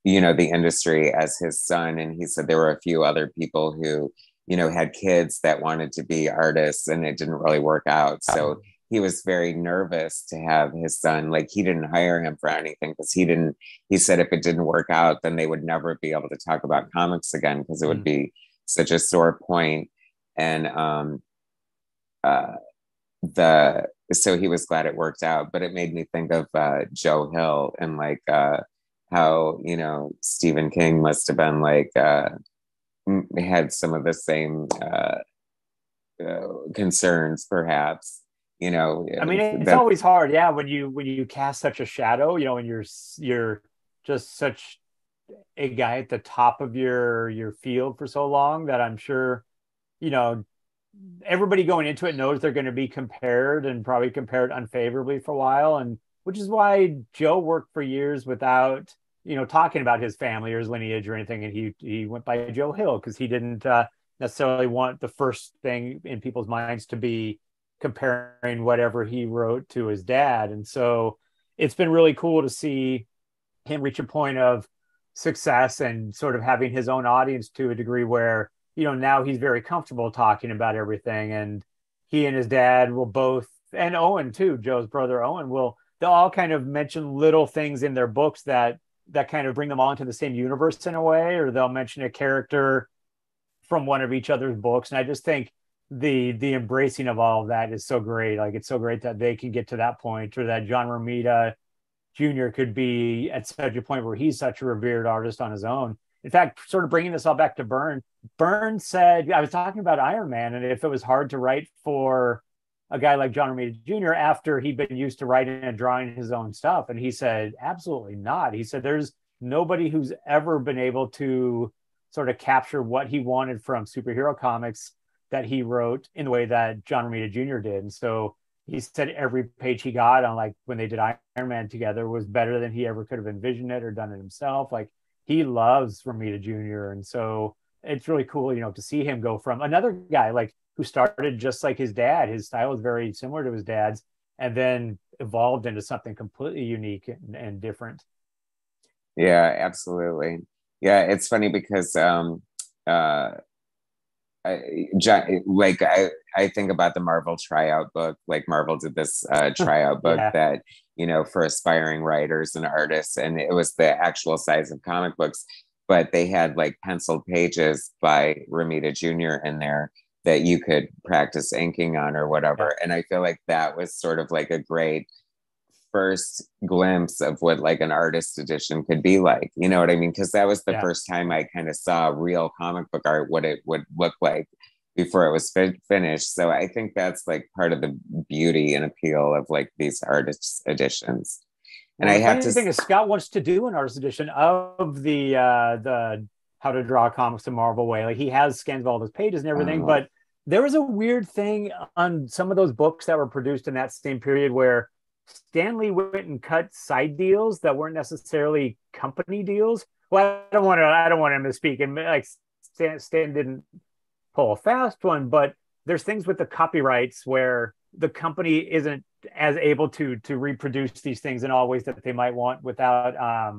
the industry as his son, and he said there were a few other people who had kids that wanted to be artists, and it didn't really work out. So he was very nervous to have his son, like he didn't hire him for anything because he said if it didn't work out, then they would never be able to talk about comics again because it would Mm. be such a sore point. And uh the so he was glad it worked out, but it made me think of Joe Hill, and like how Stephen King must have been like had some of the same concerns, perhaps. I mean, it's That always hard, yeah, when you cast such a shadow, and you're just such a guy at the top of your field for so long that I'm sure, you know, everybody going into it knows they're going to be compared and probably compared unfavorably for a while. And which is why Joe worked for years without, talking about his family or his lineage or anything. And he went by Joe Hill because he didn't necessarily want the first thing in people's minds to be comparing whatever he wrote to his dad. And so it's been really cool to see him reach a point of success and sort of having his own audience to a degree where, now he's very comfortable talking about everything. And he and his dad will both, and Owen too, Joe's brother Owen, they'll all kind of mention little things in their books that kind of bring them all into the same universe in a way, or they'll mention a character from one of each other's books. And I just think the embracing of all of that is so great. Like, it's so great that they can get to that point, or that John Romita Jr. could be at such a point where he's such a revered artist on his own. In fact, sort of bringing this all back to Byrne, Byrne said, I was talking about Iron Man, and if it was hard to write for a guy like John Romita Jr. after he'd been used to writing and drawing his own stuff. And he said, absolutely not. He said, there's nobody who's ever been able to sort of capture what he wanted from superhero comics that he wrote in the way that John Romita Jr. did. And so he said every page he got on, like, when they did Iron Man together, was better than he ever could have envisioned it or done it himself. Like, he loves Romita Jr. And so it's really cool, to see him go from another guy like who started just like his dad. His style was very similar to his dad's, and then evolved into something completely unique and different. Yeah, absolutely. Yeah, it's funny because I think about the Marvel tryout book. Like, Marvel did this tryout book Yeah. that, for aspiring writers and artists, and it was the actual size of comic books, but they had like penciled pages by Romita Jr. in there that you could practice inking on or whatever. Yeah. And I feel like that was sort of like a great first glimpse of what like an artist edition could be like. You know what I mean? Because that was the Yeah. first time I kind of saw real comic book art, what it would look like before it was finished. So I think that's like part of the beauty and appeal of like these artist editions. And Well, I the have funny to, thing is, Scott wants to do an artist edition of the How to Draw Comics the Marvel Way. Like, he has scans of all those pages and everything, but there was a weird thing on some of those books that were produced in that same period where Stanley went and cut side deals that weren't necessarily company deals. Well, I don't want to misspeak, and like Stan didn't pull a fast one, but there's things with the copyrights where the company isn't as able to reproduce these things in all ways that they might want without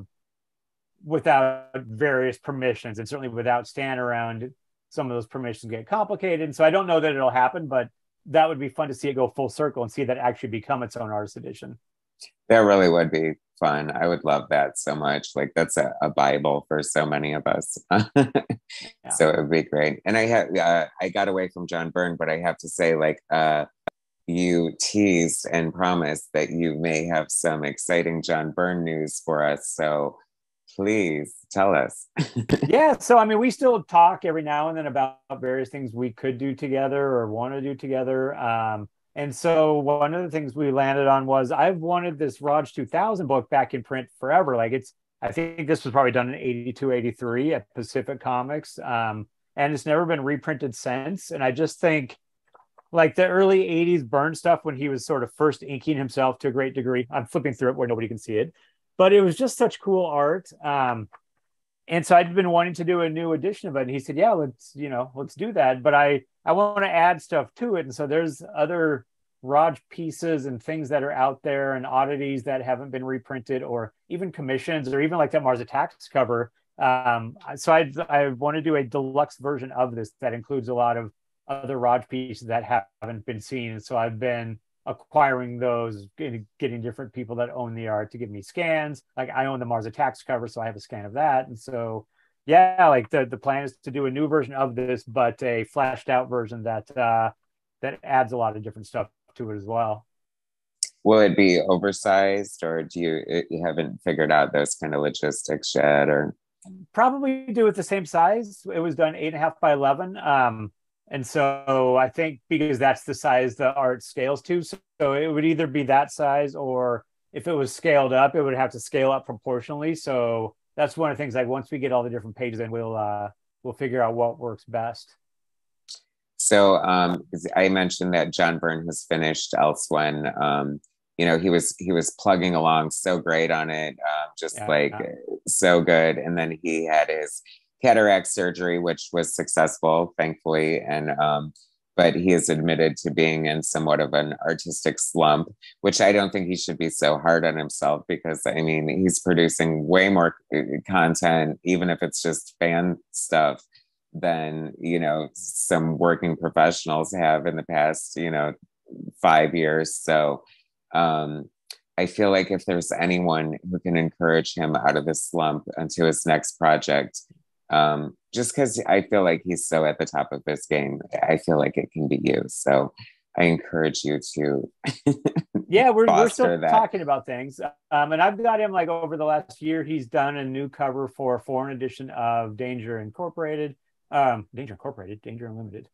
various permissions, and certainly without Stan around, some of those permissions get complicated. And so I don't know that it'll happen, but that would be fun to see it go full circle and see that actually become its own artist edition. that really would be fun. I would love that so much. Like, that's a Bible for so many of us. Yeah. So it would be great. And I got away from John Byrne, but I have to say, like, you teased and promised that you may have some exciting John Byrne news for us. So please tell us. Yeah. So, I mean, we still talk every now and then about various things we could do together or want to do together. And so one of the things we landed on was, I've wanted this Raj 2000 book back in print forever. Like, I think this was probably done in 82, 83 at Pacific Comics. And it's never been reprinted since. And I just think, like, the early 80s Byrne stuff, when he was sort of first inking himself to a great degree, I'm flipping through it where nobody can see it, but it was just such cool art. And so I'd been wanting to do a new edition of it. And he said, yeah, let's do that. But I want to add stuff to it. And so there's other Raj pieces and things that are out there and oddities that haven't been reprinted, or even commissions, or even like that Mars Attacks cover. So I want to do a deluxe version of this that includes a lot of other Raj pieces that haven't been seen. And so I've been acquiring those, getting different people that own the art to give me scans. Like, I own the Mars Attacks cover, so I have a scan of that. And so, yeah, like the plan is to do a new version of this, but a fleshed out version that adds a lot of different stuff to it as well. Will it be oversized, or do you haven't figured out those kind of logistics yet? Or Probably do it the same size. It was done 8.5 by 11. And so I think because that's the size the art scales to, so it would either be that size, or if it was scaled up, it would have to scale up proportionally. So that's one of the things, like, once we get all the different pages in, we'll figure out what works best. So 'cause I mentioned that John Byrne has finished Elsewhen. He was plugging along so great on it, just like Yeah. so good. And then he had his cataract surgery, which was successful, thankfully. And but he has admitted to being in somewhat of an artistic slump, which I don't think he should be so hard on himself because I mean he's producing way more content, even if it's just fan stuff than some working professionals have in the past 5 years. So um I feel like if there's anyone who can encourage him out of this slump into his next project, just because I feel like he's so at the top of this game, I feel like it can be you. So I encourage you to Yeah, we're foster still that. talking about things. And I've got him like over the last year, he's done a new cover for a foreign edition of Danger Incorporated, Danger Unlimited.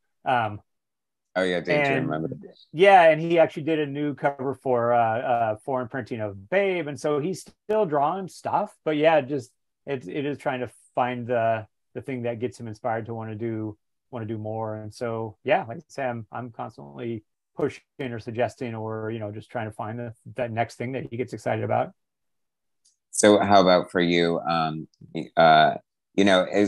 Oh yeah, Danger and Remedy. And yeah, and he actually did a new cover for foreign printing of Babe, and so he's still drawing stuff. But yeah, just it is trying to find the thing that gets him inspired to want to do more. And so yeah, like I say, I'm constantly pushing or suggesting or just trying to find that next thing that he gets excited about. So how about for you? Uh,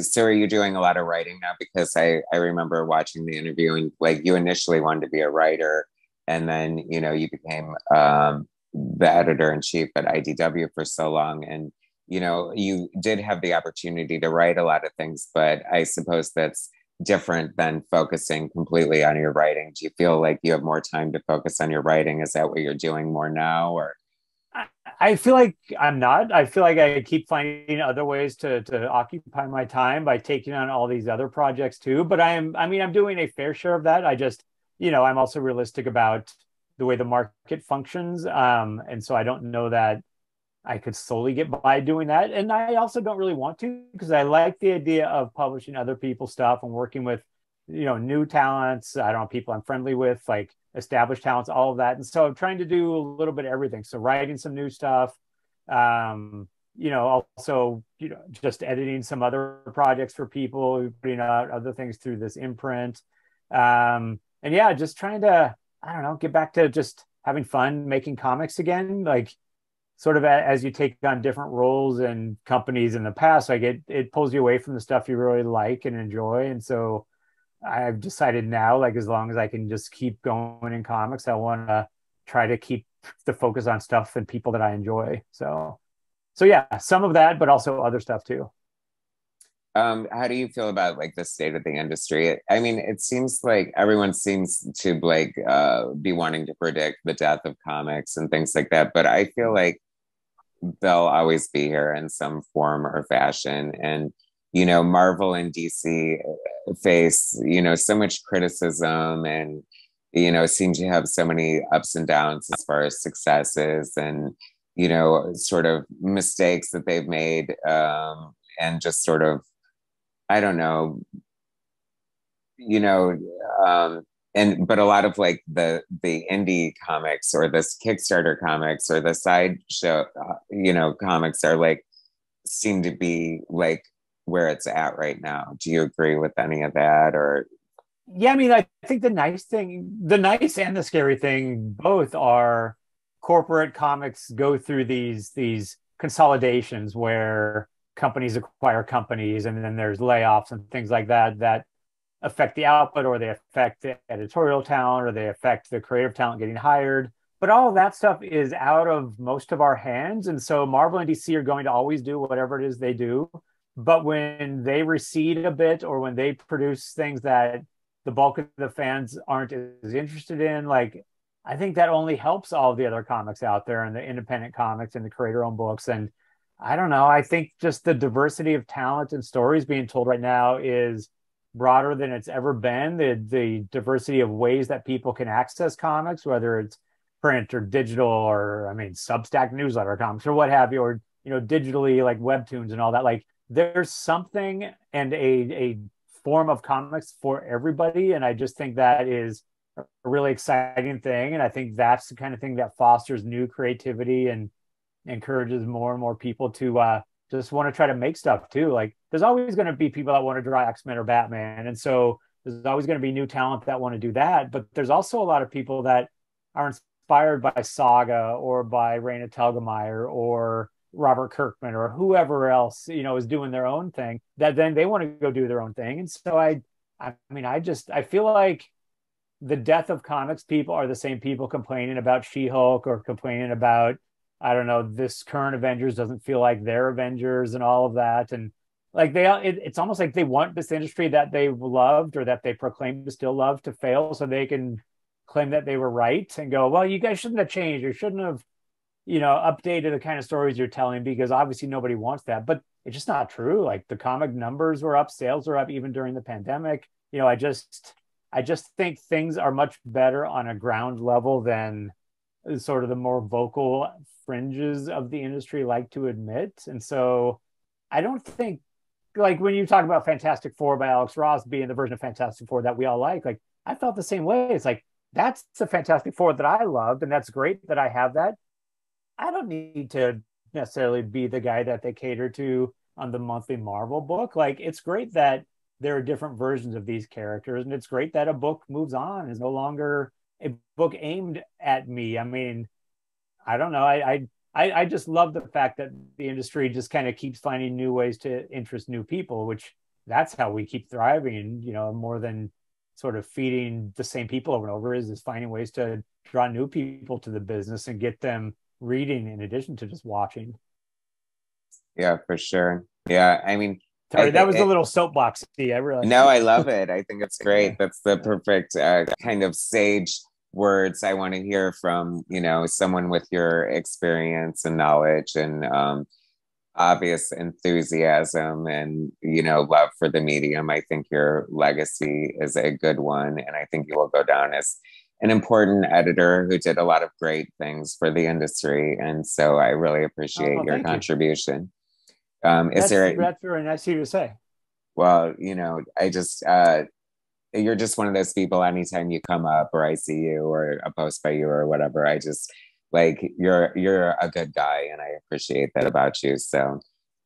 so are you doing a lot of writing now? Because I remember watching the interview and like you initially wanted to be a writer, and then you became the editor in chief at IDW for so long, and you did have the opportunity to write a lot of things, but I suppose that's different than focusing completely on your writing. Do you feel like you have more time to focus on your writing? Is that what you're doing more now, or? I feel like I'm not. I feel like I keep finding other ways to occupy my time by taking on all these other projects too. But I'm doing a fair share of that. I just, I'm also realistic about the way the market functions. And so I don't know that I could solely get by doing that. And I also don't really want to because I like the idea of publishing other people's stuff and working with, new talents. I don't know, people I'm friendly with, like established talents, all of that. And so I'm trying to do a little bit of everything. So writing some new stuff, also, just editing some other projects for people, putting out other things through this imprint. And yeah, just trying to, I don't know, get back to just having fun making comics again. Like sort of as you take on different roles and companies in the past, like it pulls you away from the stuff you really like and enjoy. And so I've decided now, like as long as I can just keep going in comics, I want to try to keep the focus on stuff and people that I enjoy. So yeah, some of that, but also other stuff too. How do you feel about like the state of the industry? I mean, it seems like everyone seems to like be wanting to predict the death of comics and things like that, but I feel like they'll always be here in some form or fashion. And Marvel and DC face so much criticism, and seem to have so many ups and downs as far as successes and sort of mistakes that they've made, and just sort of, I don't know, you know, and but a lot of like the indie comics or this Kickstarter comics or the sideshow, comics are like seem to be like where it's at right now. Do you agree with any of that, or? Yeah, I mean, I think the nice and the scary thing both are corporate comics go through these consolidations where companies acquire companies and then there's layoffs and things like that affect the output or they affect the editorial talent or they affect the creative talent getting hired. But all of that stuff is out of most of our hands. And so Marvel and DC are going to always do whatever it is they do. But when they recede a bit or when they produce things that the bulk of the fans aren't as interested in, like I think that only helps all of the other comics out there and the independent comics and the creator-owned books. And I don't know. I think just the diversity of talent and stories being told right now is broader than it's ever been. The diversity of ways that people can access comics, whether it's print or digital or I mean Substack newsletter comics or what have you, or digitally like webtoons and all that. Like there's something and a form of comics for everybody, and I just think that is a really exciting thing. And I think that's the kind of thing that fosters new creativity and encourages more and more people to just want to try to make stuff too. Like there's always going to be people that want to draw X-Men or Batman. And so there's always going to be new talent that want to do that. But there's also a lot of people that are inspired by Saga or by Raina Telgemeier or Robert Kirkman or whoever else, is doing their own thing, that then they want to go do their own thing. And so I feel like the death of comics people are the same people complaining about She-Hulk or complaining about, I don't know, this current Avengers doesn't feel like their Avengers and all of that. And like it's almost like they want this industry that they loved or that they proclaim to still love to fail so they can claim that they were right and go, well, you guys shouldn't have changed. You shouldn't have, updated the kind of stories you're telling, because obviously nobody wants that. But it's just not true. Like the comic numbers were up, sales were up even during the pandemic. I just think things are much better on a ground level than sort of the more vocal fringes of the industry like to admit. And so I don't think, like when you talk about Fantastic Four by Alex Ross being the version of Fantastic Four that we all like I felt the same way. It's like, that's the Fantastic Four that I loved, and that's great that I have that. I don't need to necessarily be the guy that they cater to on the monthly Marvel book. Like, it's great that there are different versions of these characters, and it's great that a book moves on, is no longer a book aimed at me. I mean, I don't know. I just love the fact that the industry just kind of keeps finding new ways to interest new people, which that's how we keep thriving, more than sort of feeding the same people over and over, is finding ways to draw new people to the business and get them reading in addition to just watching. Yeah, for sure. Yeah, I mean, sorry, that was a little soapboxy. I realize. No, I love it. I think it's great. That's the perfect kind of sage words I want to hear from, someone with your experience and knowledge and obvious enthusiasm and, love for the medium. I think your legacy is a good one. And I think you will go down as an important editor who did a lot of great things for the industry. And so I really appreciate your contribution. That's very nice of you to say. Well, I just, you're just one of those people, anytime you come up or I see you or a post by you or whatever, I just like, you're a good guy and I appreciate that about you. So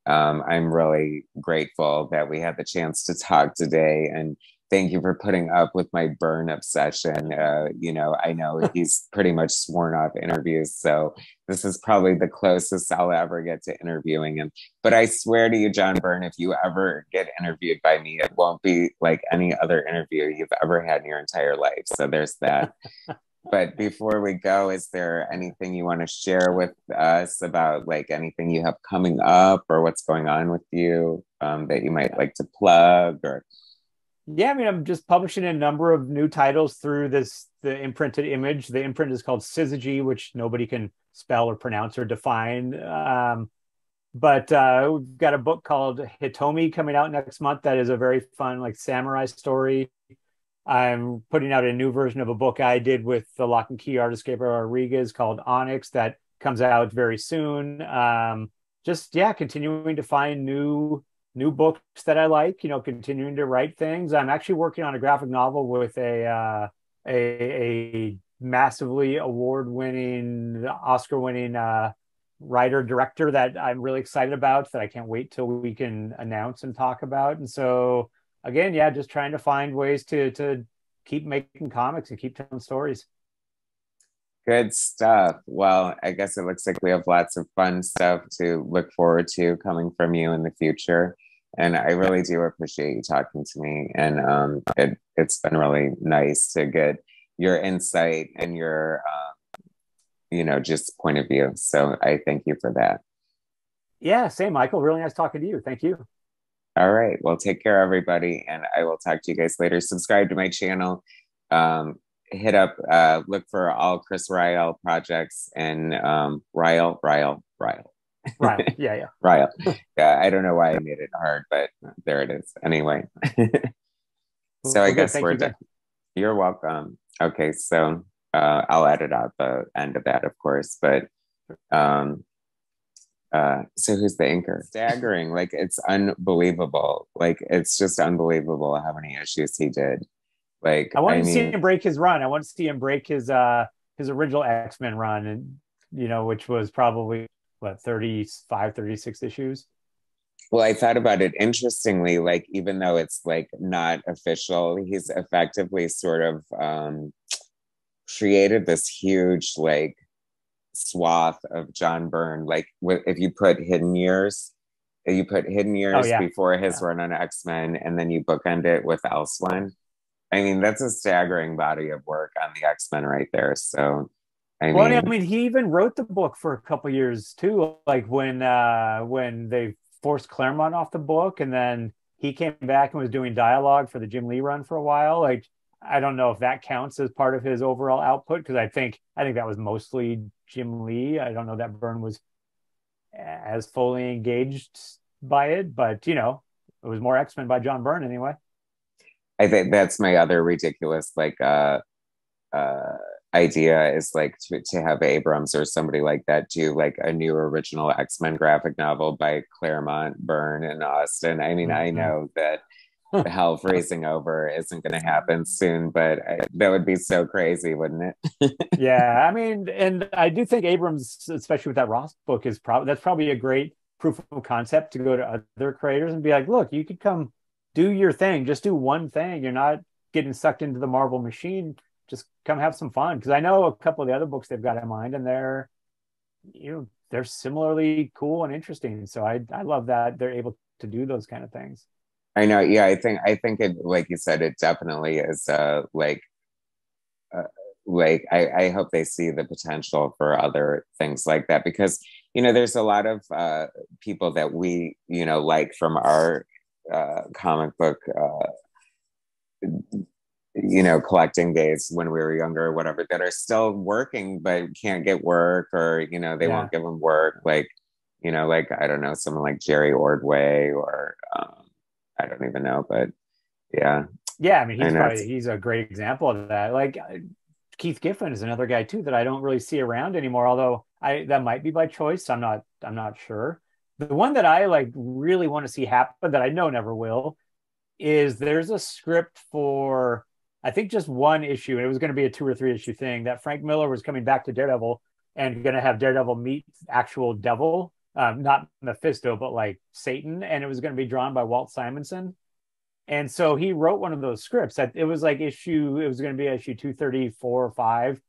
I'm really grateful that we had the chance to talk today, and thank you for putting up with my Byrne obsession. I know he's pretty much sworn off interviews, so this is probably the closest I'll ever get to interviewing him. But I swear to you, John Byrne, if you ever get interviewed by me, it won't be like any other interview you've ever had in your entire life. So there's that. But before we go, is there anything you want to share with us about like anything you have coming up or what's going on with you that you might like to plug? Or yeah, I mean, I'm just publishing a number of new titles through the imprinted image. The imprint is called Syzygy, which nobody can spell or pronounce or define. But we've got a book called Hitomi coming out next month. That is a very fun, like, samurai story. I'm putting out a new version of a book I did with the Lock and Key artist Gabriel Rodriguez called Onyx that comes out very soon. Continuing to find new books that I like, continuing to write things. I'm actually working on a graphic novel with a massively award-winning, Oscar-winning writer-director that I'm really excited about, that I can't wait till we can announce and talk about. And so, again, just trying to find ways to keep making comics and keep telling stories. Good stuff. Well, I guess it looks like we have lots of fun stuff to look forward to coming from you in the future. And I really do appreciate you talking to me. And it's been really nice to get your insight and your, just point of view. So I thank you for that. Yeah, same, Michael. Really nice talking to you. Thank you. All right. Well, take care, everybody. And I will talk to you guys later. Subscribe to my channel. Hit up, look for all CHRIS RYALL projects and Ryall. Right. Yeah. Ryall. Yeah, I don't know why I made it hard, but there it is. Anyway. So I guess we're done. You're welcome. Okay, so I'll edit out the end of that, of course. But so who's the inker? Staggering. Like, it's unbelievable. Like, it's just unbelievable how many issues he did. Like, I want to see him break his run. I want to see him break his original X-Men run, and which was probably 35, 36 issues. Well, I thought about it interestingly, like even though it's like not official, he's effectively sort of created this huge like swath of John Byrne. Like if you put Hidden Years, you put Hidden Oh Years yeah, before his yeah. run on X-Men, and then you bookend it with Elsewhere. I mean, that's a staggering body of work on the X-Men right there. So, I Well, I mean, mean, he even wrote the book for a couple years too, like when they forced Claremont off the book, and then he came back and was doing dialogue for the Jim Lee run for a while. Like, I don't know if that counts as part of his overall output because I think that was mostly Jim Lee. I don't know that Byrne was as fully engaged by it, but it was more X-Men by John Byrne anyway. I think that's my other ridiculous like uh idea is like to have Abrams or somebody like that do like a new original X-Men graphic novel by Claremont, Byrne, and Austin. I mean, I Mm-hmm. know that hell freezing over isn't going to happen soon, but that would be so crazy, wouldn't it? Yeah, I mean, and I do think Abrams, especially with that Ross book, that's probably a great proof of concept to go to other creators and be like, look, you could come do your thing, just do one thing. You're not getting sucked into the Marvel machine. Just come have some fun. Because I know a couple of the other books they've got in mind, and they're similarly cool and interesting. So I love that they're able to do those kind of things. I know. Yeah, I think it, like you said, it definitely is uh, like I hope they see the potential for other things like that because there's a lot of people that we like from our comic book collecting days when we were younger or whatever that are still working but can't get work or they Yeah. won't give them work like I don't know someone like Jerry Ordway or I don't even know but yeah Yeah, I mean, and that's he's a great example of that. Like Keith Giffen is another guy too that I don't really see around anymore. Although I that might be by choice. I'm not sure. The one that I like really want to see happen that I know never will is there's a script for I think just one issue, and it was going to be a 2 or 3 issue thing that Frank Miller was coming back to Daredevil and going to have Daredevil meet actual devil, not Mephisto, but like Satan, and it was going to be drawn by Walt Simonson. And so he wrote one of those scripts that it was like it was going to be issue 234 or 5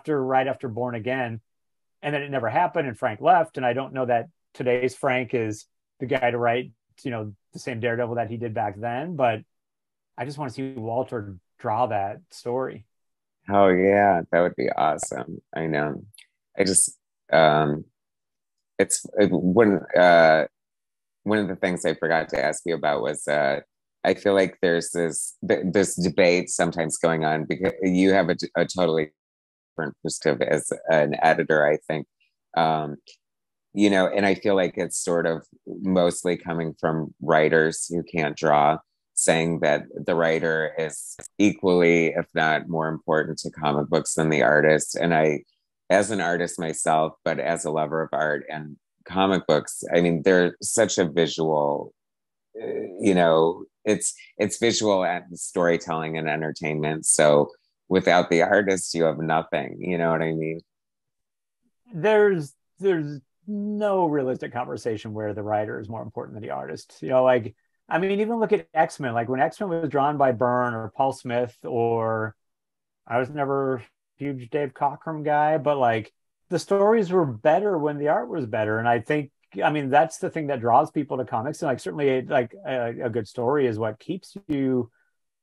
right after Born Again. And then it never happened and Frank left. And I don't know that today's Frank is the guy to write, the same Daredevil that he did back then. But I just want to see Walter draw that story. oh yeah that would be awesome I know I just um one of the things I forgot to ask you about was I feel like there's this debate sometimes going on because you have a totally different perspective as an editor, I think. Um, and I feel like it's sort of mostly coming from writers who can't draw, saying that the writer is equally, if not more important to comic books than the artist. And as an artist myself, but as a lover of art and comic books, I mean, they're such a visual, it's visual and storytelling and entertainment. So without the artist, you have nothing. You know what I mean? There's no realistic conversation where the writer is more important than the artist. Like I mean, even look at X-Men. Like when X-Men was drawn by Byrne or Paul Smith, or I was never a huge Dave Cockrum guy, but like the stories were better when the art was better. And I mean, that's the thing that draws people to comics. And like certainly, like a good story is what keeps you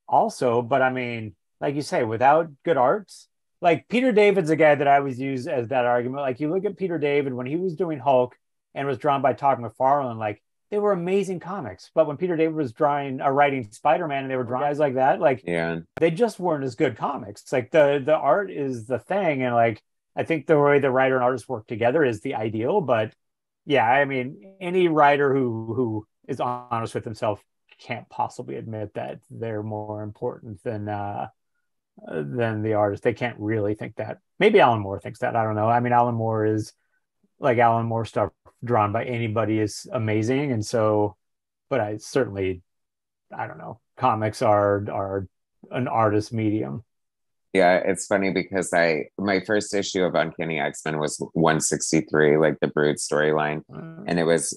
also. But I mean, like you say, without good arts, like Peter David's a guy that I always use as that argument. Like you look at Peter David when he was doing Hulk and was drawn by Todd McFarlane, like they were amazing comics. But when Peter David was drawing or writing Spider-Man and they were drawing guys like that, like Yeah. they just weren't as good comics. Like the art is the thing, and like I think the way the writer and artist work together is the ideal. But yeah, I mean, any writer who is honest with himself can't possibly admit that they're more important than the artist. They can't really think that. Maybe Alan Moore thinks that. I don't know. I mean, Alan Moore stuff drawn by anybody is amazing, and so, but I don't know. Comics are an artist medium. Yeah, it's funny because my first issue of Uncanny X-Men was 163, like the Brood storyline. And it was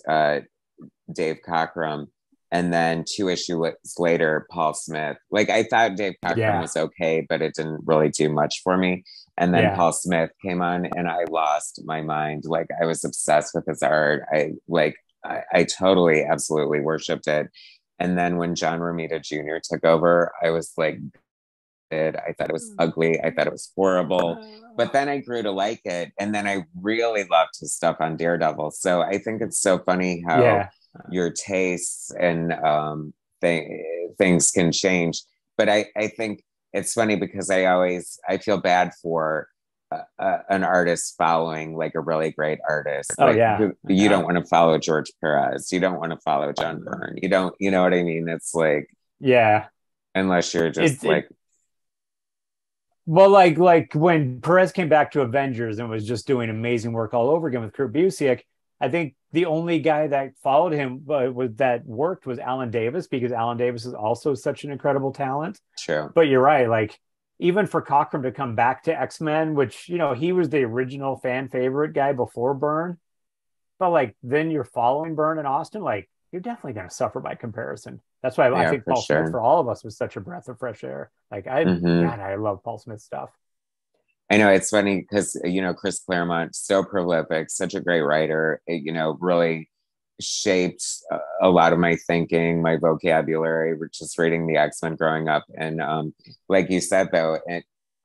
Dave Cockrum. And then 2 issues later, Paul Smith. Like, I thought Dave Cockrum Yeah. was okay, but it didn't really do much for me. And then Yeah. Paul Smith came on, and I lost my mind. Like, I was obsessed with his art. I totally, absolutely worshipped it. And then when John Romita Jr. took over, I was like, I thought it was ugly. I thought it was horrible. But then I grew to like it. And then I really loved his stuff on Daredevil. So I think it's so funny how Yeah. your tastes and things can change. But I think it's funny because I feel bad for an artist following like a really great artist. Oh Like, yeah. you don't Yeah. want to follow George Perez. You don't want to follow John Byrne. You don't, you know what I mean? It's like, Yeah. unless you're just It like, well, like when Perez came back to Avengers and was just doing amazing work all over again with Kurt Busiek, I think the only guy that followed him that worked was Alan Davis, because Alan Davis is also such an incredible talent. true. But you're right, like even for Cockrum to come back to X-Men, which he was the original fan favorite guy before Byrne, but like then you're following Byrne and Austin, like you're definitely going to suffer by comparison. That's why I Yeah, think for Paul Smith sure. for all of us was such a breath of fresh air. Like Hmm. God, I love Paul Smith stuff. I know it's funny because, Chris Claremont, so prolific, such a great writer, really shaped a lot of my thinking, my vocabulary, just reading the X-Men growing up. And like you said, though,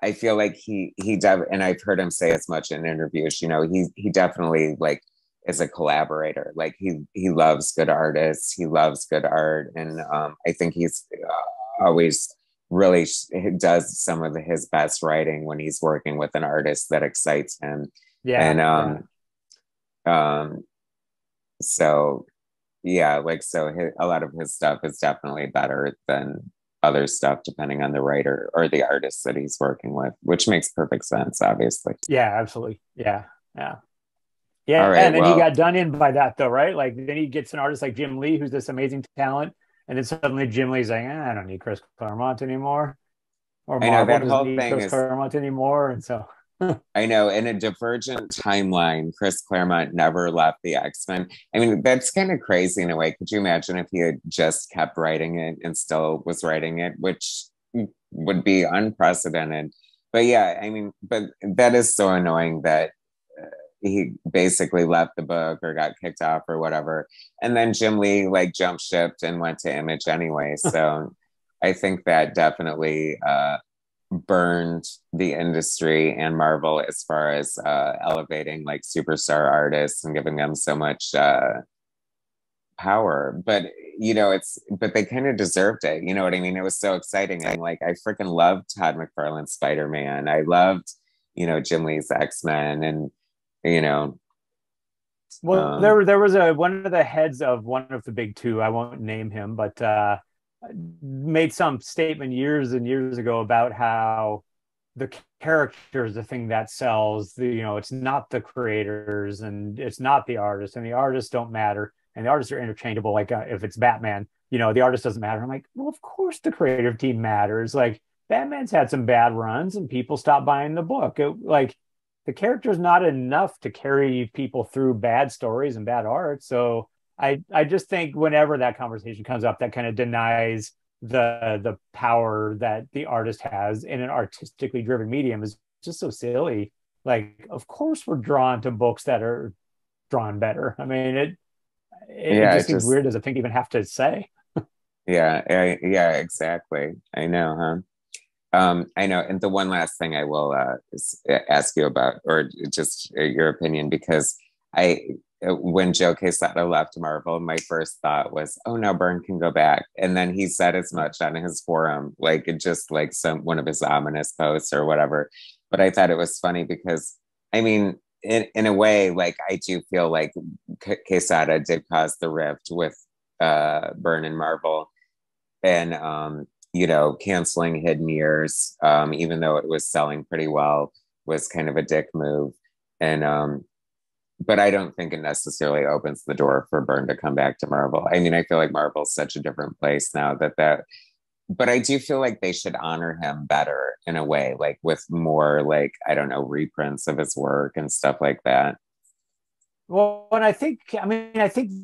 I feel like and I've heard him say as much in interviews, he definitely like is a collaborator. Like he loves good artists, he loves good art. And I think he's always really does some of his best writing when he's working with an artist that excites him. Yeah, And yeah. um so yeah, like a lot of his stuff is definitely better than other stuff depending on the writer or the artist that he's working with, which makes perfect sense, obviously. Yeah, absolutely. Yeah. Yeah. All Yeah, right, and then he well, got done in by that though, right? Like then he gets an artist like Jim Lee, who's this amazing talent, and then suddenly Jim Lee's like, I don't need Chris Claremont anymore, or I know Marvel that doesn't whole need thing Chris is, Claremont anymore, and so I know, in a divergent timeline, Chris Claremont never left the X-Men. I mean, that's kind of crazy in a way. Could you imagine if he had just kept writing it and still was writing it, which would be unprecedented. But yeah, I mean, but that is so annoying that he basically left the book or got kicked off or whatever. And then Jim Lee like jumped shipped and went to Image anyway. So I think that definitely burned the industry and Marvel as far as elevating like superstar artists and giving them so much power. But but they kind of deserved it. You know what I mean? It was so exciting. And like I freaking loved Todd McFarlane's Spider-Man. I loved, Jim Lee's X-Men, and you know, well, um there was a one of the heads of one of the big two. I won't name him, but made some statement years and years ago about how the character is the thing that sells. It's not the creators and it's not the artists, and the artists don't matter, and the artists are interchangeable. Like if it's Batman, the artist doesn't matter. I'm like, well, of course the creative team matters. Like Batman's had some bad runs, and people stopped buying the book. Like the character's not enough to carry people through bad stories and bad art. So I just think whenever that conversation comes up, that kind of denies the power that the artist has in an artistically driven medium is just so silly. Like, of course, we're drawn to books that are drawn better. I mean, it yeah, just it seems just weird as a thing to even have to say. yeah, exactly. I know, huh? I know. And the one last thing I will ask you about, or just your opinion, because I, when Joe Quesada left Marvel, my first thought was, oh no, Byrne can go back. And then he said as much on his forum, like it just like one of his ominous posts or whatever. But I thought it was funny because, I mean, in a way, like I do feel like Quesada did cause the rift with Byrne and Marvel, and canceling Hidden Years, even though it was selling pretty well, was kind of a dick move. And but I don't think it necessarily opens the door for Byrne to come back to Marvel. I mean, I feel like Marvel's such a different place now but I do feel like they should honor him better in a way, like with more like, I don't know, reprints of his work and stuff like that. Well, and I think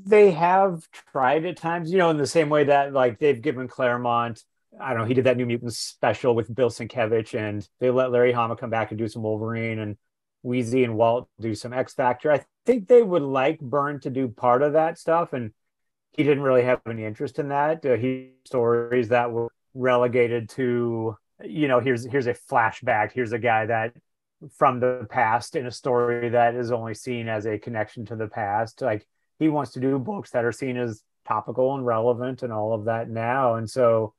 they have tried at times, you know, in the same way that like they've given Claremont, I don't know, he did that New Mutants special with Bill Sienkiewicz, and they let Larry Hama come back and do some Wolverine, and Wheezy and Walt do some X Factor. I think they would like Byrne to do part of that stuff, and he didn't really have any interest in that. He stories that were relegated to, you know, here's a flashback, here's a guy that from the past in a story that is only seen as a connection to the past. Like he wants to do books that are seen as topical and relevant and all of that now. And so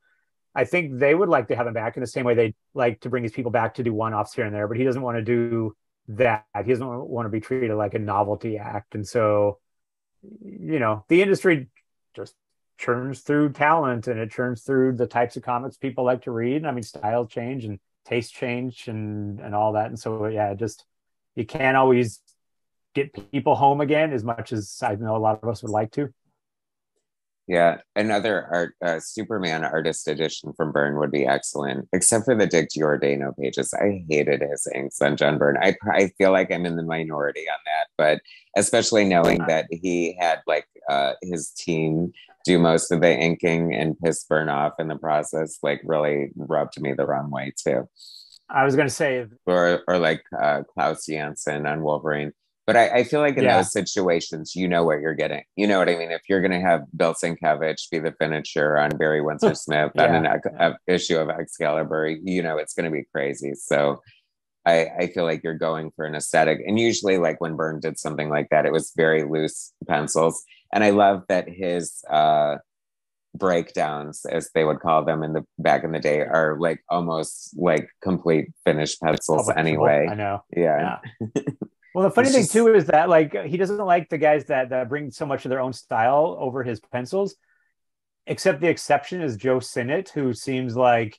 I think they would like to have him back in the same way they like to bring these people back to do one-offs here and there, but he doesn't want to do that. He doesn't want to be treated like a novelty act. And so, you know, the industry just churns through talent, and it churns through the types of comics people like to read. I mean, style change and taste change and all that. And so, yeah, just you can't always get people home again as much as I know a lot of us would like to. Yeah, another Superman artist edition from Byrne would be excellent, except for the Dick Giordano pages. I hated his inks on John Byrne. I feel like I'm in the minority on that, but especially knowing that he had like his team do most of the inking and piss Byrne off in the process, like really rubbed me the wrong way too. I was going to say, Or like Klaus Janson on Wolverine. But I feel like in yeah, those situations, you know what you're getting. You know what I mean? If you're going to have Bill Sienkiewicz be the finisher on Barry Windsor Smith on yeah, an issue of Excalibur, you know it's going to be crazy. So I feel like you're going for an aesthetic. And usually, like when Byrne did something like that, it was very loose pencils. And I love that his breakdowns, as they would call them in the back in the day, are like almost like complete finished pencils anyway. I know. Yeah. Yeah. Well, the funny It's thing just too is that like he doesn't like the guys that bring so much of their own style over his pencils. Except the exception is Joe Sinnott, who seems like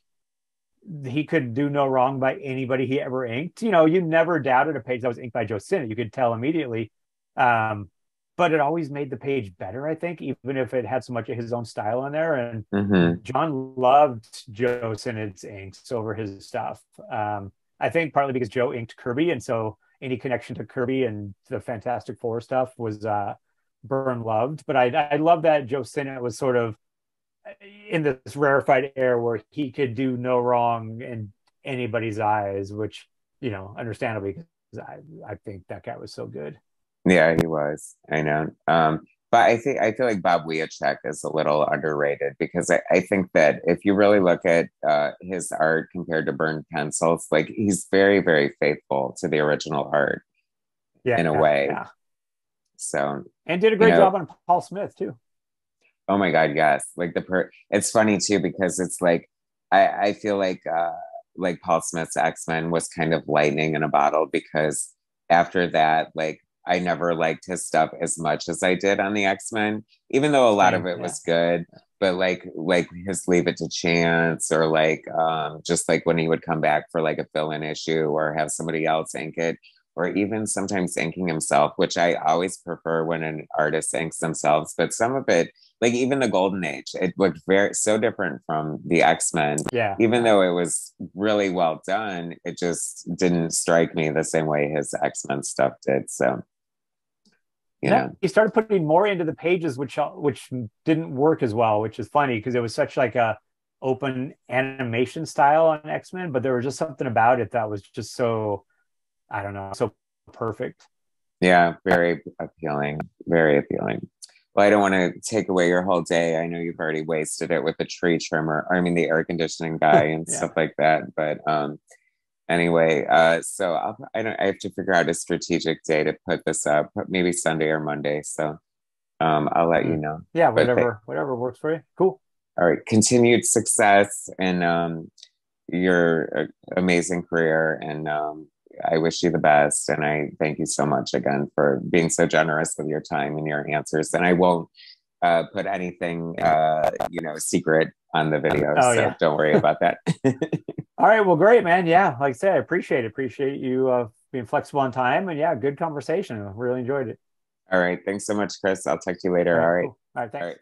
he could do no wrong by anybody he ever inked. You know, you never doubted a page that was inked by Joe Sinnott. You could tell immediately. Um, but it always made the page better, I think, even if it had so much of his own style in there. And mhm. John loved Joe Sinnott's inks over his stuff. I think partly because Joe inked Kirby, and so any connection to Kirby and the Fantastic Four stuff was Byrne loved. But I love that Joe Sinnott was sort of in this rarefied air where he could do no wrong in anybody's eyes, which, you know, understandably, because I think that guy was so good. Yeah, he was. I know. But I feel like Bob Wiacek is a little underrated because I think that if you really look at his art compared to Byrne pencils, like he's very, very faithful to the original art Yeah, in a way. yeah. So, And did a you great know, job on Paul Smith too. oh my God, yes. Like it's funny too because it's like I feel like Paul Smith's X-Men was kind of lightning in a bottle because after that, like I never liked his stuff as much as I did on the X-Men, even though a lot of Same, it yeah. was good. But like his Leave It to Chance, or like just like when he would come back for like a fill-in issue or have somebody else ink it, or even sometimes inking himself, which I always prefer when an artist inks themselves. But some of it, like even the Golden Age, it looked very so different from the X-Men. Yeah, Even yeah. though it was really well done, it just didn't strike me the same way his X-Men stuff did. So, you Yeah, know, he started putting more into the pages, which didn't work as well, which is funny because it was such like a open animation style on X-Men, but there was just something about it that was just so, I don't know, so perfect. yeah, very appealing, very appealing. Well, I don't want to take away your whole day. I know you've already wasted it with the tree trimmer, I mean the air conditioning guy and Yeah. stuff like that. But anyway, so I have to figure out a strategic day to put this up, maybe Sunday or Monday. So I'll let you Mm. know. Yeah, But whatever works for you. Cool. all right, continued success in your amazing career, and I wish you the best. And I thank you so much again for being so generous with your time and your answers. And I won't put anything secret on the video, Oh so yeah. don't worry about that. All right. Well, great, man. Yeah, like I said, I appreciate it. Appreciate you being flexible on time, and yeah, good conversation. I really enjoyed it. All right, thanks so much, Chris. I'll talk to you All later. All right. right. Cool. All right. All Thanks. right.